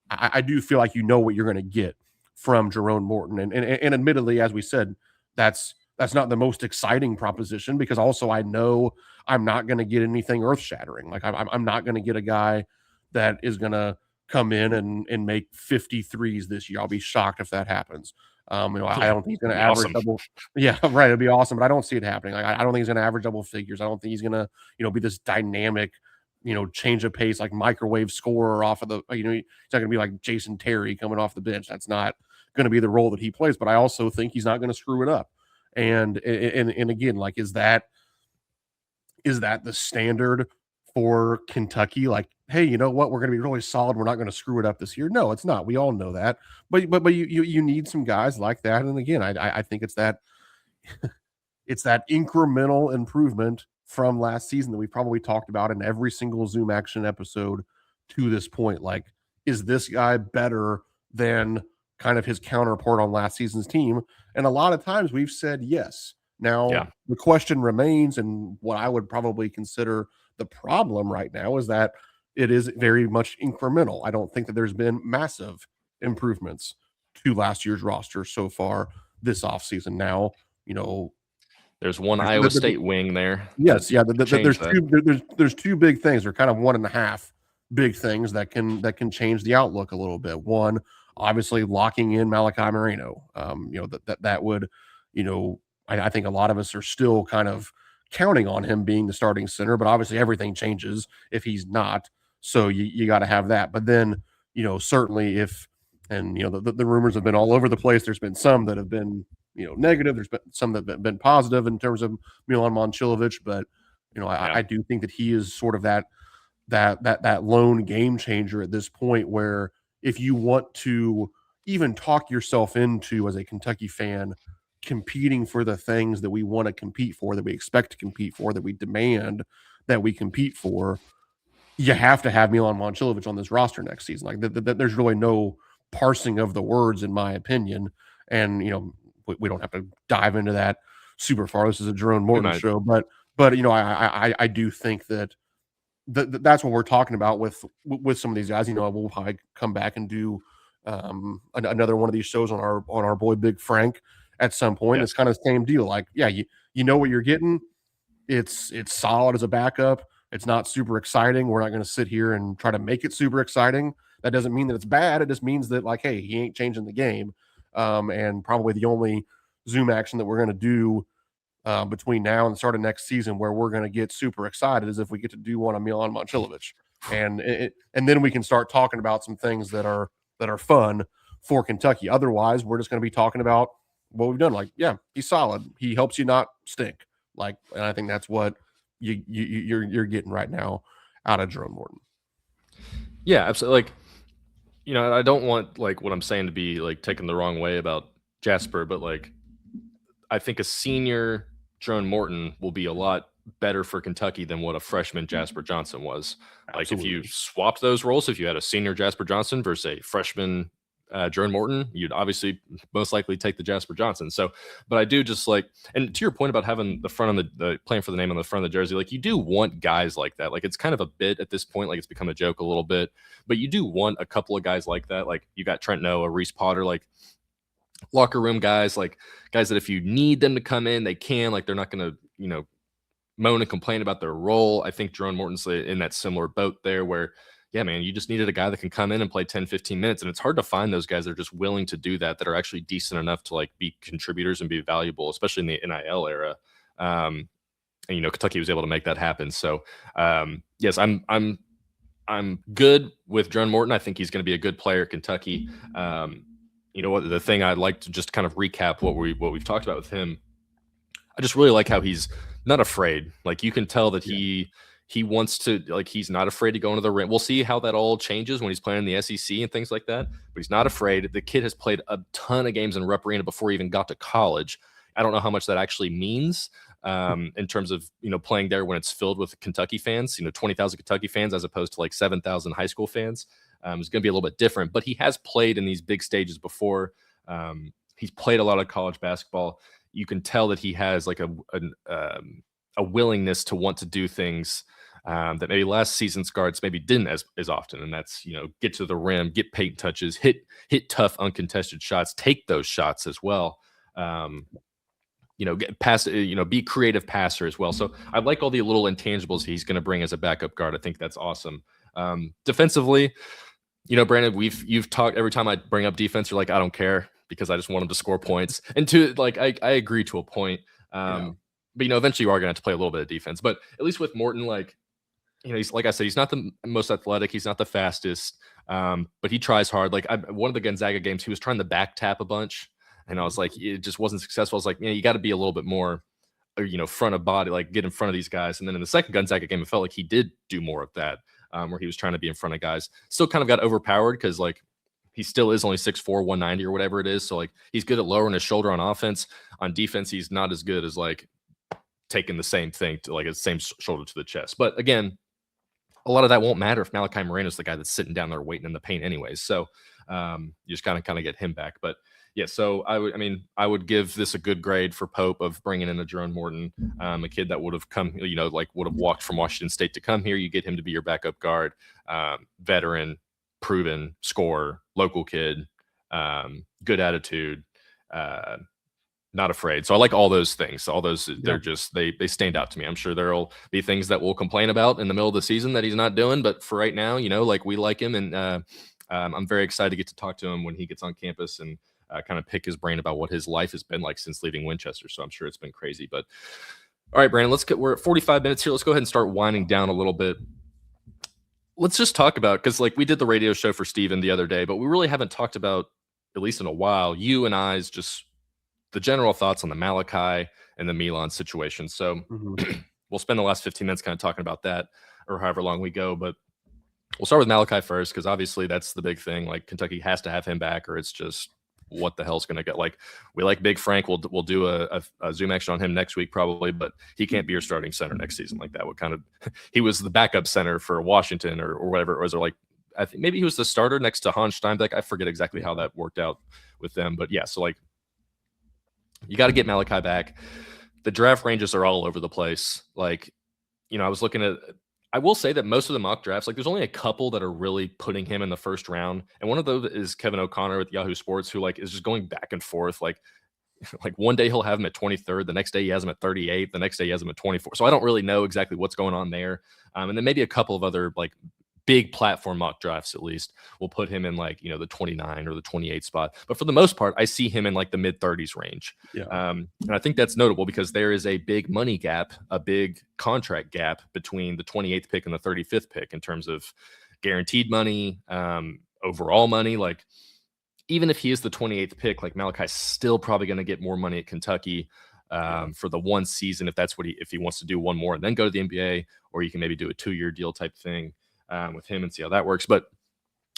I do feel like what you're going to get from Jerone Morton. And admittedly, as we said, that's not the most exciting proposition, because also I know I'm not going to get anything earth-shattering. Like, I'm not going to get a guy that is going to come in and make 50 threes this year. I'll be shocked if that happens. I don't think he's going to average double. Yeah, right. It'd be awesome, but I don't see it happening. Like, I don't think he's going to average double figures. I don't think he's going to, be this dynamic, change of pace, like microwave scorer off of the, he's not going to be like Jason Terry coming off the bench. That's not going to be the role that he plays. But I also think he's not going to screw it up. And again, like, is that the standard for Kentucky? Like, hey, you know what? We're going to be really solid. We're not going to screw it up this year. No, it's not. We all know that. But you need some guys like that. And again, I think it's that it's that incremental improvement from last season that we probably talked about in every single Zoom Action episode to this point. Like, is this guy better than kind of his counterpart on last season's team? And a lot of times we've said yes. Now, the question remains, and what I would probably consider the problem right now is that it is very much incremental. I don't think that there's been massive improvements to last year's roster so far this offseason. Now, there's one Iowa State wing there. Yes, yeah. There's two big things. They're kind of 1.5 big things that can change the outlook a little bit. One, obviously locking in Malachi Moreno. That would, I think a lot of us are still kind of counting on him being the starting center, but obviously everything changes if he's not. So you got to have that. But then, certainly if, and the rumors have been all over the place. There's been some that have been negative. There's been some that have been positive in terms of Milan Momcilovic, but I do think that he is sort of that lone game changer at this point, where if you want to even talk yourself into, as a Kentucky fan, competing for the things that we want to compete for, that we expect to compete for, that we demand that we compete for, you have to have Milan Momcilovic on this roster next season. Like there's really no parsing of the words, in my opinion. And we don't have to dive into that super far. This is a Jeron Morton show, but I do think that that's what we're talking about with some of these guys. We'll probably come back and do another one of these shows on our boy Big Frank at some point. It's kind of the same deal. Like, yeah, you know what you're getting. It's solid as a backup. It's not super exciting. We're not going to sit here and try to make it super exciting. That doesn't mean that it's bad. It just means that, like, hey, he ain't changing the game. And probably the only Zoom action that we're going to do between now and the start of next season where we're going to get super excited is if we get to do one on Milan Momcilovic. And then we can start talking about some things that are fun for Kentucky. Otherwise, we're just going to be talking about what we've done. Like, yeah, he's solid. He helps you not stink. Like, and I think that's what you're getting right now out of Jeron Morton. Yeah, absolutely. Like, I don't want like what I'm saying to be like taken the wrong way about Jasper, but like I think a senior Jeron Morton will be a lot better for Kentucky than what a freshman Jasper Johnson was. Like if you swapped those roles, if you had a senior Jasper Johnson versus a freshman Jeron Morton, you'd obviously most likely take the Jasper Johnson. So, but I do just like, and to your point about having the front of the playing for the name on the front of the jersey, like you do want guys like that. Like it's kind of a bit at this point, like it's become a joke a little bit, but you do want a couple of guys like that. Like you got Trent Noah, Reese Potter, like locker room guys, like guys that if you need them to come in, they can. Like they're not going to, moan and complain about their role. I think Jeron Morton's in that similar boat there where, yeah, man, you just needed a guy that can come in and play 10, 15 minutes. And it's hard to find those guys that are just willing to do that are actually decent enough to like be contributors and be valuable, especially in the NIL era. And, Kentucky was able to make that happen. So, yes, I'm good with Jeron Morton. I think he's going to be a good player at Kentucky. What the thing I'd like to just kind of recap what we've talked about with him. I just really like how he's not afraid. Like you can tell that he wants to, like, he's not afraid to go into the rim. We'll see how that all changes when he's playing in the SEC and things like that, but he's not afraid. The kid has played a ton of games in Rupp Arena before he even got to college. I don't know how much that actually means in terms of, playing there when it's filled with Kentucky fans, 20,000 Kentucky fans as opposed to like 7,000 high school fans. It's going to be a little bit different, but he has played in these big stages before. He's played a lot of college basketball. You can tell that he has like a willingness to want to do things that maybe last season's guards maybe didn't as often. And that's, get to the rim, get paint touches, hit tough, uncontested shots, take those shots as well. Get past, be creative passer as well. So I like all the little intangibles he's going to bring as a backup guard. I think that's awesome. Defensively, Brandon, you've talked every time I bring up defense, you're like, I don't care because I just want him to score points. And to like, I agree to a point. But eventually you are going to have to play a little bit of defense. But at least with Morton, like, he's, like I said, he's not the most athletic. He's not the fastest, but he tries hard. Like one of the Gonzaga games, he was trying to back tap a bunch, and I was like, it just wasn't successful. I was like, you got to be a little bit more, front of body, like get in front of these guys. And then in the second Gonzaga game, it felt like he did do more of that, where he was trying to be in front of guys. Still kind of got overpowered because like he still is only 6'4", 190 or whatever it is. So like he's good at lowering his shoulder on offense. On defense, he's not as good as like taking the same thing to like the same shoulder to the chest. But again, a lot of that won't matter if Malachi Moreno is the guy that's sitting down there waiting in the paint anyways. So you just kind of get him back. But yeah, so I would give this a good grade for Pope of bringing in a Jeron Morton, a kid that would have come, would have walked from Washington State to come here. You get him to be your backup guard, veteran, proven scorer, local kid, good attitude, Not afraid. So I like all those things. All those Yeah. they're just they stand out to me. I'm sure there'll be things that we'll complain about in the middle of the season that he's not doing, but for right now, like we like him, and I'm very excited to get to talk to him when he gets on campus and kind of pick his brain about what his life has been like since leaving Winchester. So I'm sure it's been crazy. But all right, Brandon, we're at 45 minutes here. Let's go ahead and start winding down a little bit. Let's just talk about, because like we did the radio show for Steven the other day, but we really haven't talked about, at least in a while, you and I's just the general thoughts on the Malachi and the Milan situation. So we'll spend the last 15 minutes kind of talking about that, or however long we go. But we'll start with Malachi first, because obviously that's the big thing. Like Kentucky has to have him back, or it's just what the hell's going to get. Like we like Big Frank. We'll do a Zoom action on him next week probably, but he can't be your starting center next season. Like that would kind of he was the backup center for Washington or whatever it was, or like I think maybe he was the starter next to Hans Steinbeck. I forget exactly how that worked out with them, but yeah. So like, you got to get Malachi back. The draft ranges are all over the place. Like, I was looking at, I will say that most of the mock drafts, like there's only a couple that are really putting him in the first round. And one of those is Kevin O'Connor with Yahoo Sports, who like is just going back and forth. Like one day he'll have him at 23rd. The next day he has him at 38th. The next day he has him at 24. So I don't really know exactly what's going on there. And then maybe a couple of other like big platform mock drafts at least will put him in like, the 29 or the 28 spot. But for the most part, I see him in like the mid 30s range. Yeah. And I think that's notable because there is a big money gap, a big contract gap between the 28th pick and the 35th pick in terms of guaranteed money, overall money. Like even if he is the 28th pick, like Malachi's still probably going to get more money at Kentucky for the one season, if that's what if he wants to do one more and then go to the NBA, or you can maybe do a 2-year deal type thing with him and see how that works. But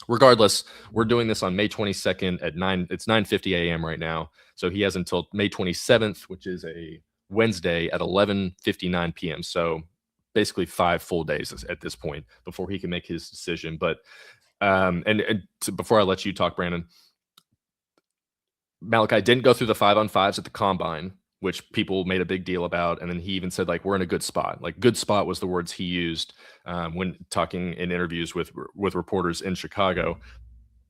regardless, we're doing this on May 22nd at 9. It's 9:50 a.m. right now. So he has until May 27th, which is a Wednesday at 11:59 p.m. So basically 5 full days at this point before he can make his decision. But before I let you talk, Brandon, Malachi didn't go through the 5-on-5s at the combine, which people made a big deal about. And then he even said, like, we're in a good spot. Like, good spot was the words he used when talking in interviews with reporters in Chicago.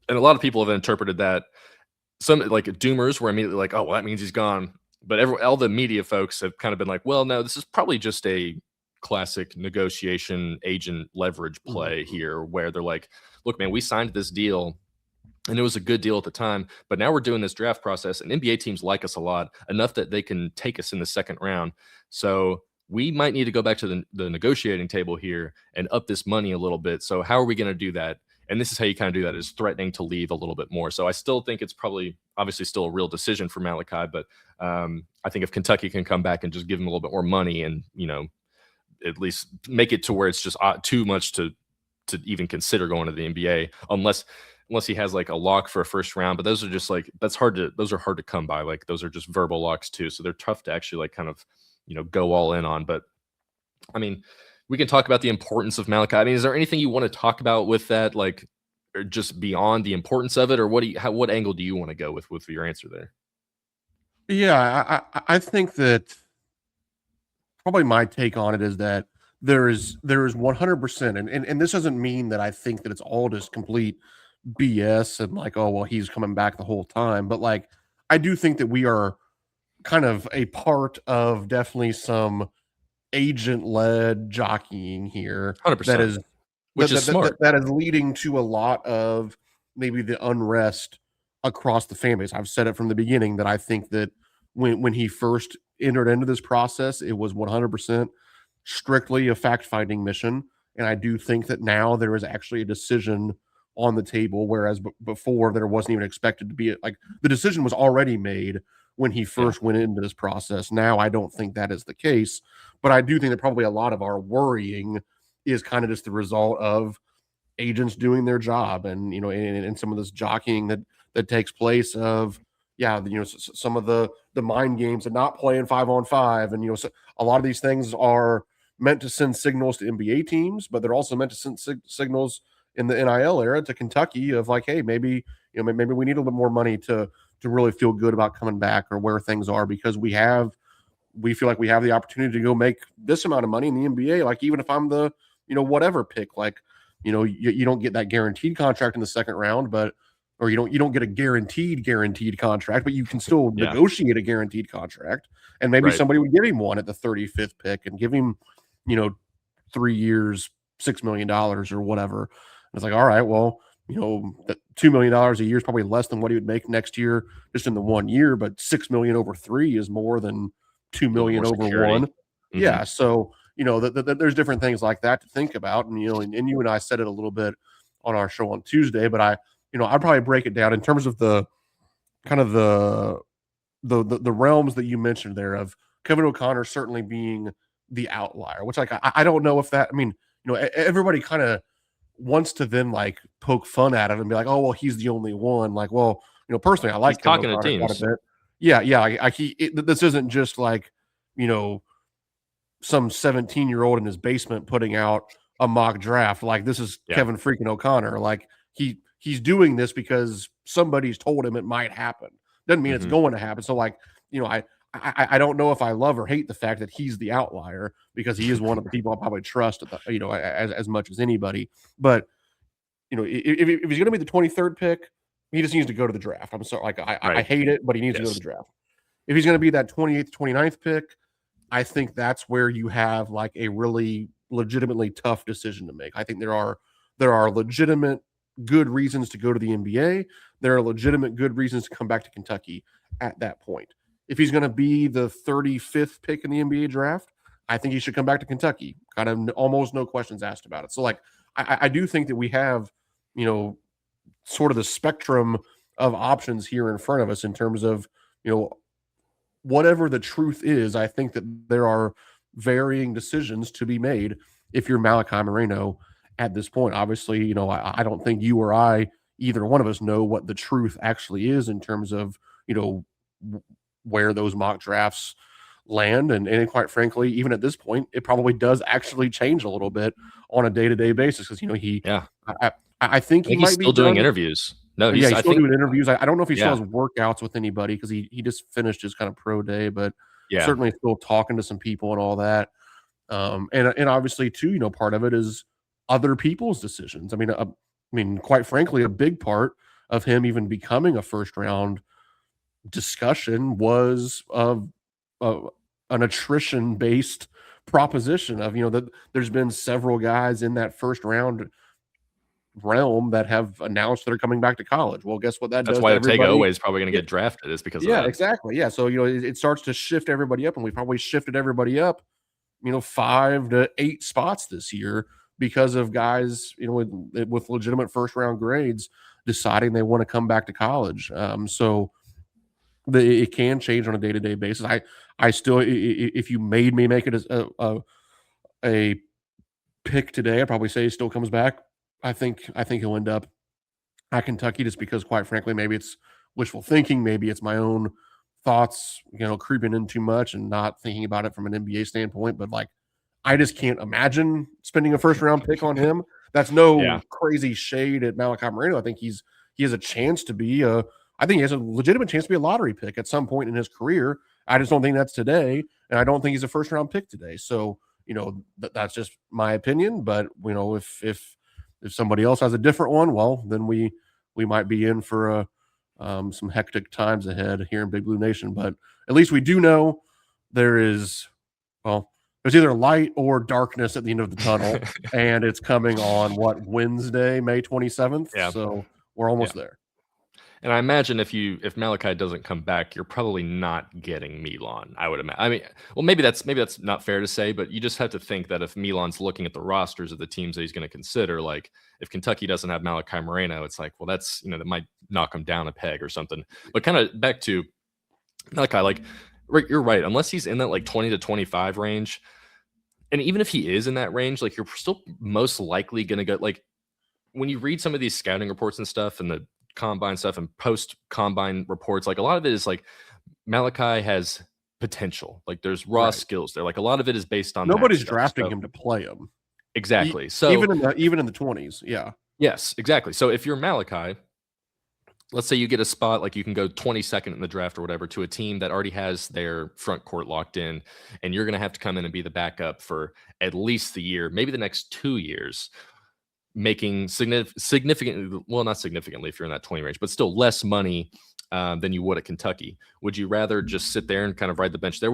And a lot of people have interpreted that. Some, like, doomers were immediately like, oh, well, that means he's gone. But all the media folks have kind of been like, well, no, this is probably just a classic negotiation agent leverage play here, where they're like, look, man, we signed this deal and it was a good deal at the time, but now we're doing this draft process and NBA teams like us a lot, enough that they can take us in the second round. So we might need to go back to the negotiating table here and up this money a little bit. So how are we going to do that? And this is how you kind of do that, is threatening to leave a little bit more. So I still think it's probably obviously still a real decision for Malachi, but I think if Kentucky can come back and just give him a little bit more money and, at least make it to where it's just too much to even consider going to the NBA, unless he has like a lock for a first round. But those are just like, those are hard to come by. Like those are just verbal locks too. So they're tough to actually like kind of, go all in on. But I mean, we can talk about the importance of Malachi. I mean, is there anything you want to talk about with that? Like, or just beyond the importance of it, or what angle do you want to go with your answer there? Yeah, I think that probably my take on it is that there is 100%, and this doesn't mean that I think that it's all just complete BS and like, oh, well, he's coming back the whole time. But like, I do think that we are kind of a part of definitely some agent-led jockeying here 100%. that is Which is smart. that is leading to a lot of maybe the unrest across the fan base. I've said it from the beginning that I think that when he first entered into this process, it was 100% strictly a fact-finding mission. And I do think that now there is actually a decision on the table, whereas before there wasn't even expected to be. Like, the decision was already made when he first went into this process. Now I don't think that is the case, but I do think that probably a lot of our worrying is kind of just the result of agents doing their job, and and some of this jockeying that takes place of some of the mind games and not playing 5-on-5, and so a lot of these things are meant to send signals to NBA teams, but they're also meant to send signals in the NIL era to Kentucky of like, hey, maybe maybe we need a little bit more money to really feel good about coming back, or where things are, because we feel like we have the opportunity to go make this amount of money in the NBA. Like, even if I'm the whatever pick, like you don't get that guaranteed contract in the second round, but or you don't get a guaranteed contract, but you can still Yeah. negotiate a guaranteed contract. And maybe Right. somebody would give him one at the 35th pick and give him, 3 years, $6 million or whatever. And it's like, all right, well, that $2 million a year is probably less than what he would make next year just in the 1 year, but $6 million over 3 is more than $2 A little million more over security. 1. Mm-hmm. Yeah. So, there's different things like that to think about. And, and you and I said it a little bit on our show on Tuesday, but I'd probably break it down in terms of the kind of the realms that you mentioned there of Kevin O'Connor certainly being the outlier, which I don't know if that, everybody kind of wants to then like poke fun at him and be like, oh, well, he's the only one. Like, well, personally, I like He's Kevin talking to O'Connor quite a teams. bit. Yeah. This isn't just like, some 17-year-old in his basement putting out a mock draft. Like, this is Kevin freaking O'Connor. Like, he's doing this because somebody's told him it might happen. Doesn't mean it's going to happen. So, like, I don't know if I love or hate the fact that he's the outlier, because he is one of the people I probably trust, as much as anybody. But, if he's going to be the 23rd pick, he just needs to go to the draft. I'm sorry. Like, I hate it, but he needs to go to the draft. If he's going to be that 28th, 29th pick, I think that's where you have like a really legitimately tough decision to make. I think there are legitimate good reasons to go to the NBA. There are legitimate good reasons to come back to Kentucky at that point. If he's going to be the 35th pick in the NBA draft, I think he should come back to Kentucky. Kind of almost no questions asked about it. So, like, I do think that we have, sort of the spectrum of options here in front of us in terms of, whatever the truth is. I think that there are varying decisions to be made if you're Malachi Moreno at this point. Obviously, I don't think you or I, either one of us, know what the truth actually is in terms of, where those mock drafts land. And quite frankly, even at this point, it probably does actually change a little bit on a day-to-day basis. Because, I think he might he's be still doing done. interviews. No, He's still doing interviews. I don't know if he still Yeah. has workouts with anybody, because he just finished his kind of pro day, but Yeah. certainly still talking to some people and all that. And obviously too, part of it is other people's decisions. I mean, quite frankly, a big part of him even becoming a first round discussion was of an attrition based proposition of, that there's been several guys in that first round realm that have announced they're coming back to college. Well, guess what that That's does why to everybody? Otago is probably going to get drafted, is because of that. Exactly. Yeah. So, it starts to shift everybody up, and we probably shifted everybody up, 5 to 8 spots this year because of guys, with legitimate first round grades deciding they want to come back to college. So it can change on a day-to-day basis. I still, if you made me make it as a pick today, I'd probably say he still comes back. I think he'll end up at Kentucky, just because, quite frankly, maybe it's wishful thinking, maybe it's my own thoughts, creeping in too much and not thinking about it from an NBA standpoint. But, like, I just can't imagine spending a first round pick on him. That's no crazy shade at Malachi Moreno. I think he has a chance to be I think he has a legitimate chance to be a lottery pick at some point in his career. I just don't think that's today, and I don't think he's a first round pick today. So, that's just my opinion. But, if somebody else has a different one, well, then we might be in for some hectic times ahead here in Big Blue Nation. But at least we do know there's either light or darkness at the end of the tunnel, and it's coming on Wednesday, May 27th. Yeah. So we're almost there. And I imagine if Malachi doesn't come back, you're probably not getting Milan. I would imagine. I mean, well, maybe that's not fair to say, but you just have to think that if Milan's looking at the rosters of the teams that he's going to consider, like if Kentucky doesn't have Malachi Moreno, it's like, well, that's, that might knock him down a peg or something. But kind of back to Malachi, like, you're right. Unless he's in that like 20 to 25 range, and even if he is in that range, like, you're still most likely going to go, like, when you read some of these scouting reports and stuff and the combine stuff and post combine reports, like, a lot of it is like Malachi has potential, like there's raw skills there, like a lot of it is based on nobody's drafting him to play him. Exactly. So even in the 20s. Yes, exactly. So if you're Malachi, let's say you get a spot, like you can go 22nd in the draft or whatever to a team that already has their front court locked in, and you're going to have to come in and be the backup for at least the year, maybe the next 2 years. making significantly, well, not significantly if you're in that 20 range, but still less money than you would at Kentucky. Would you rather just sit there and kind of ride the bench there?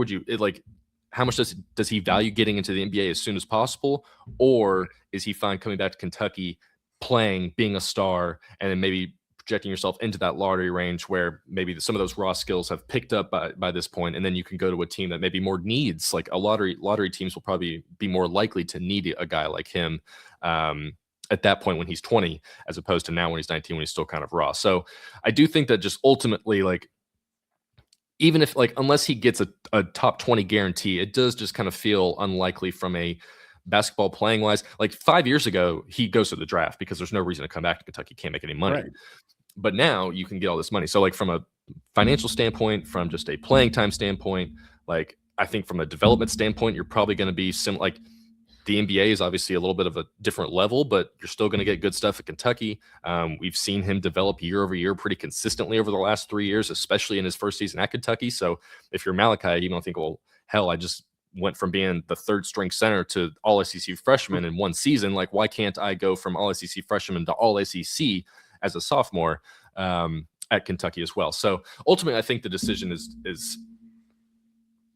How much does he value getting into the NBA as soon as possible, or is he fine coming back to Kentucky, playing, being a star, and then maybe projecting yourself into that lottery range where maybe some of those raw skills have picked up by this point, and then you can go to a team that maybe more needs, like a lottery teams will probably be more likely to need a guy like him at that point when he's 20, as opposed to now when he's 19, when he's still kind of raw. So I do think that just ultimately, like, even if, like, unless he gets a top 20 guarantee, it does just kind of feel unlikely from a basketball playing wise. Like 5 years ago, he goes to the draft because there's no reason to come back to Kentucky. Can't make any money. Right. But now you can get all this money. So, like, from a financial standpoint, from just a playing time standpoint, like, I think from a development standpoint, you're probably going to be like, the NBA is obviously a little bit of a different level, but you're still going to get good stuff at Kentucky. We've seen him develop year over year pretty consistently over the last 3 years, especially in his first season at Kentucky. So if you're Malachi, you don't think, well, hell, I just went from being the third string center to all SEC freshman in one season. Like, why can't I go from all SEC freshman to all SEC as a sophomore at Kentucky as well? So ultimately, I think the decision is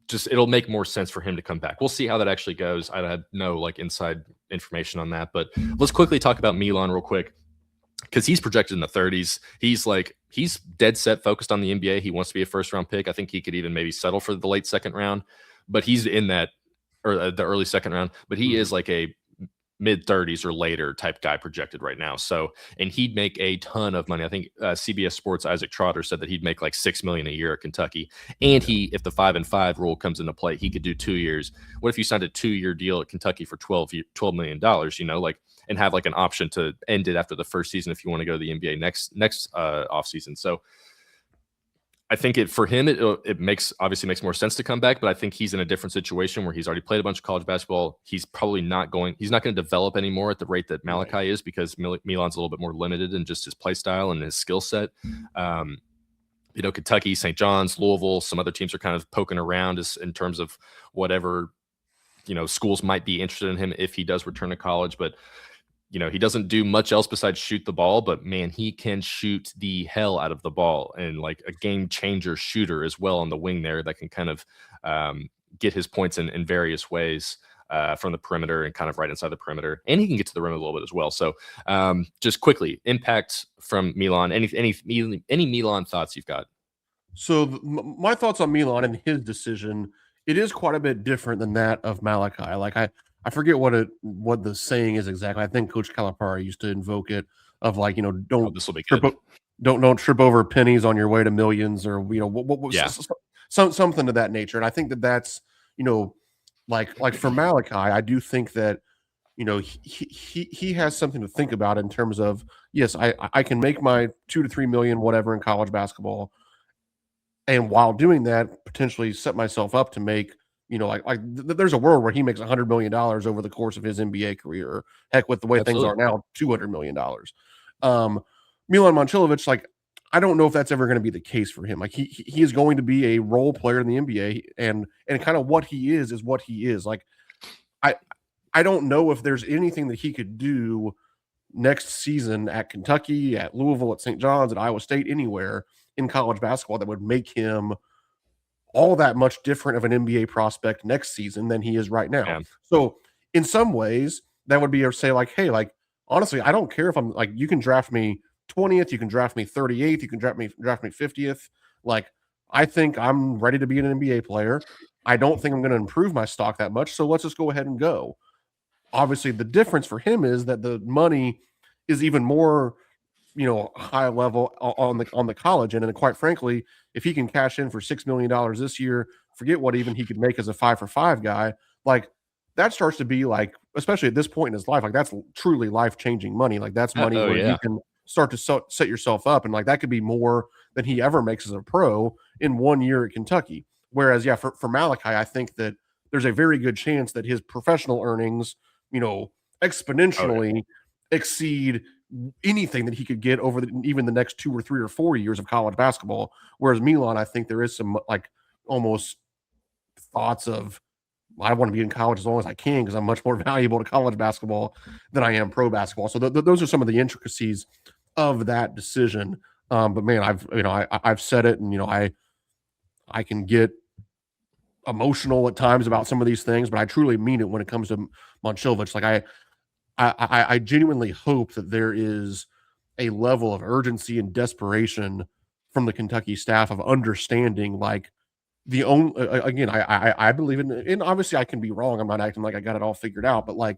just, it'll make more sense for him to come back. We'll see how that actually goes. I have no, like, inside information on that, but let's quickly talk about Milan real quick, because he's projected in the 30s. He's dead set focused on the NBA. He wants to be a first round pick. I think he could even maybe settle for the late second round, but he's in that, or the early second round, but he is like a mid 30s or later type guy projected right now. So, and he'd make a ton of money. I think CBS Sports Isaac Trotter said that he'd make like $6 million a year at Kentucky. And if the 5-and-5 rule comes into play, he could do 2 years. What if you signed a 2-year deal at Kentucky for $12 million, and have like an option to end it after the first season if you want to go to the NBA next off season. So I think for him, it obviously makes more sense to come back, but I think he's in a different situation where he's already played a bunch of college basketball. He's probably he's not going to develop anymore at the rate that Malachi is, because Milan's a little bit more limited in just his play style and his skill set. Kentucky, St. John's, Louisville, some other teams are kind of poking around in terms of whatever, schools might be interested in him if he does return to college. But he doesn't do much else besides shoot the ball, but man, he can shoot the hell out of the ball, and like a game changer shooter as well on the wing there that can kind of get his points in various ways from the perimeter and kind of right inside the perimeter. And he can get to the rim a little bit as well. So just quickly, impact from Milan, any Milan thoughts you've got? So my thoughts on Milan and his decision, it is quite a bit different than that of Malachi. Like, I forget what the saying is exactly. I think Coach Calipari used to invoke it of, like, This will be good. Don't trip over pennies on your way to millions, or something to that nature. And I think that's like for Malachi, I do think that he has something to think about in terms of, yes, I can make my 2 to 3 million whatever in college basketball, and while doing that, potentially set myself up to make. There's a world where he makes $100 million over the course of his NBA career. Or heck, with the way things are now, $200 million. Milan Momcilovic, like, I don't know if that's ever going to be the case for him. Like, he is going to be a role player in the NBA, and kind of what he is what he is. Like, I don't know if there's anything that he could do next season at Kentucky, at Louisville, at St. John's, at Iowa State, anywhere in college basketball that would make him all that much different of an NBA prospect next season than he is right now. Yeah. So in some ways, that would be to say, like, hey, like, honestly, I don't care if I'm like, you can draft me 20th, you can draft me 38th, you can draft me 50th. Like, I think I'm ready to be an NBA player. I don't think I'm going to improve my stock that much, so let's just go ahead and go. Obviously, the difference for him is that the money is even more high level on the college end. And quite frankly, if he can cash in for $6 million this year, forget what even he could make as a 5-for-5 guy. Like, that starts to be like, especially at this point in his life, like, that's truly life-changing money. Like, that's money where you can start to set yourself up. And like, that could be more than he ever makes as a pro in 1 year at Kentucky. Whereas, for Malachi, I think that there's a very good chance that his professional earnings, exponentially exceed anything that he could get over even the next 2 or 3 or 4 years of college basketball. Whereas Milan, I think there is some, like, almost thoughts of, I want to be in college as long as I can because I'm much more valuable to college basketball than I am pro basketball. So those are some of the intricacies of that decision. But man, I've said it, and I can get emotional at times about some of these things, but I truly mean it when it comes to Momcilovic. Like I genuinely hope that there is a level of urgency and desperation from the Kentucky staff of understanding, like, the only again, I believe in, and obviously I can be wrong. I'm not acting like I got it all figured out, but like,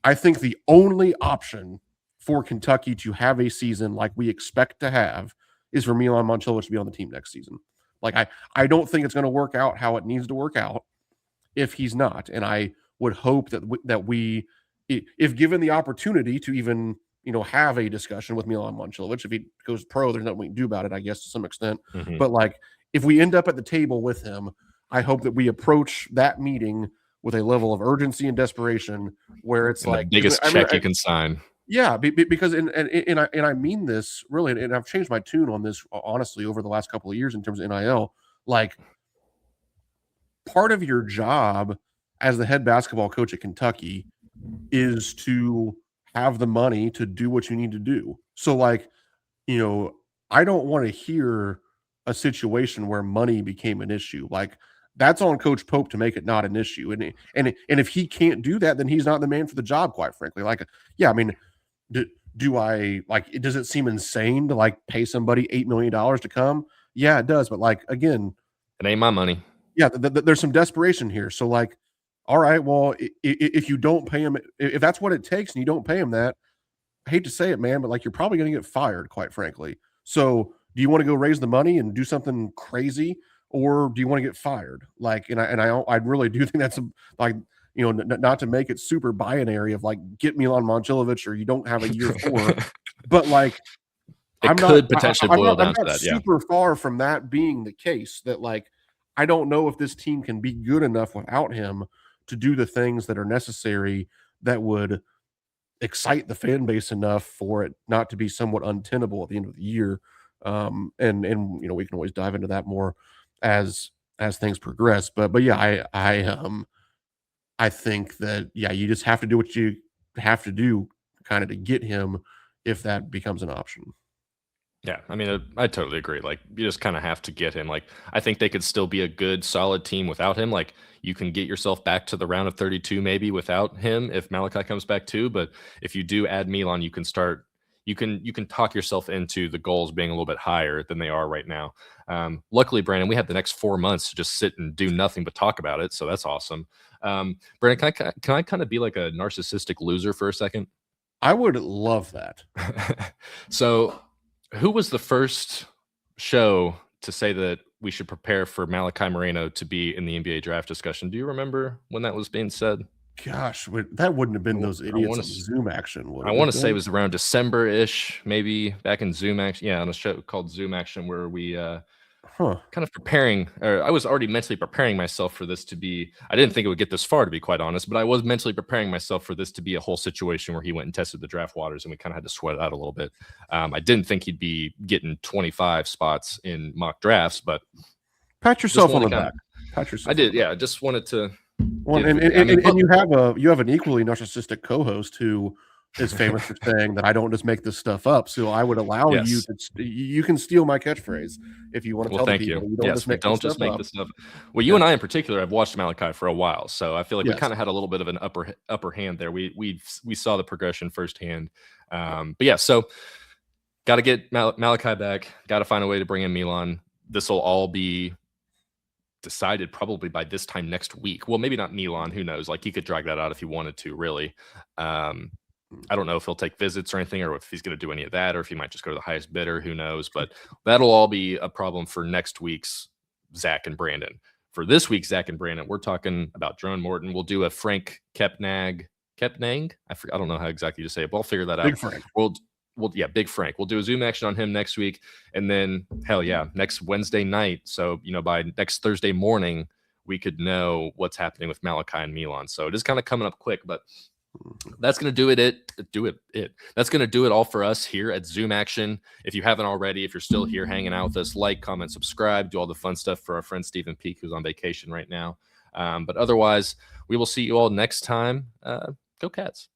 I think the only option for Kentucky to have a season like we expect to have is for Milan Momcilovic to be on the team next season. Like, I don't think it's going to work out how it needs to work out if he's not. And I would hope that we, if given the opportunity to even have a discussion with Milan Momcilovic, if he goes pro, there's nothing we can do about it, I guess, to some extent. Mhm. But like, if we end up at the table with him, I hope that we approach that meeting with a level of urgency and desperation where it's And like the biggest check you can sign. yeah, because I mean this really, and I've changed my tune on this honestly over the last couple of years in terms of NIL. Like, part of your job as the head basketball coach at Kentucky is to have the money to do what you need to do. So like, I don't want to hear a situation where money became an issue. Like, that's on Coach Pope to make it not an issue. And if he can't do that, then he's not the man for the job, quite frankly. Like, yeah, I mean, do I like? Does it seem insane to like pay somebody $8 million to come? Yeah, it does. But like, again, It ain't my money. yeah, there's some desperation here. So like, all right, well, if you don't pay him, if that's what it takes, and you don't pay him that, I hate to say it, man, but like, you're probably going to get fired, quite frankly. So do you want to go raise the money and do something crazy, or do you want to get fired? Like, I really do think that's like, not to make it super binary of like, get Milan Momcilovic or you don't have a year 4, but like, It could potentially boil down to that. Yeah. super far from that being the case. That like, I don't know if this team can be good enough without him to do the things that are necessary that would excite the fan base enough for it not to be somewhat untenable at the end of the year. And we can always dive into that more as things progress. But yeah, I think that, yeah, you just have to do what you have to do kind of to get him if that becomes an option. Yeah, I mean, I totally agree. Like, you just kind of have to get him. Like, I think they could still be a good, solid team without him. Like, you can get yourself back to the round of 32 maybe without him if Malachi comes back too. But if you do add Milan, you can start. You can talk yourself into the goals being a little bit higher than they are right now. Luckily, Brandon, we have the next 4 months to just sit and do nothing but talk about it. So that's awesome. Brandon, can I kind of be like a narcissistic loser for a second? I would love that. So, who was the first show to say that we should prepare for Malachi Moreno to be in the NBA draft discussion? Do you remember when that was being said? Gosh, that wouldn't have been those idiots wanna on Zoom Action. I want to say it was around December-ish, maybe back in Zoom Action. Yeah, on a show called Zoom Action where we Huh. kind of preparing, or I was already mentally preparing myself for this to be. I didn't think it would get this far, to be quite honest, but I was mentally preparing myself for this to be a whole situation where he went and tested the draft waters, and we kind of had to sweat it out a little bit. I didn't think he'd be getting 25 spots in mock drafts, but Pat yourself on the back. Pat yourself. I did, yeah. I just wanted to. Well, and you have an equally narcissistic co-host who is famous for saying that I don't just make this stuff up. So I would allow you to. You can steal my catchphrase if you want to tell thank people. you. You don't just make this stuff. Well, you and I in particular have watched Malachi for a while, so I feel like we Yes. kind of had a little bit of an upper hand there. We saw the progression firsthand. But yeah, so got to get Malachi back. Got to find a way to bring in Milan. This will all be decided probably by this time next week. Well, maybe not Milan. Who knows? Like, he could drag that out if he wanted to, really. I don't know if he'll take visits or anything, or if he's going to do any of that, or if he might just go to the highest bidder. Who knows? But that'll all be a problem for next week's Zach and Brandon. For this week's Zach and Brandon, we're talking about Jeron Morton. We'll do a Frank Kepnang. I don't know how exactly to say it, but I'll figure that out. Big Frank. Yeah, Big Frank. We'll do a Zoom action on him next week. And then, hell yeah, next Wednesday night. So, by next Thursday morning, we could know what's happening with Malachi and Milan. So it is kind of coming up quick, but that's going to do it. That's going to do it all for us here at Zoom Action. If you haven't already, if you're still here hanging out with us, like, comment, subscribe, do all the fun stuff for our friend Stephen Peak, who's on vacation right now. But otherwise, we will see you all next time. Go Cats.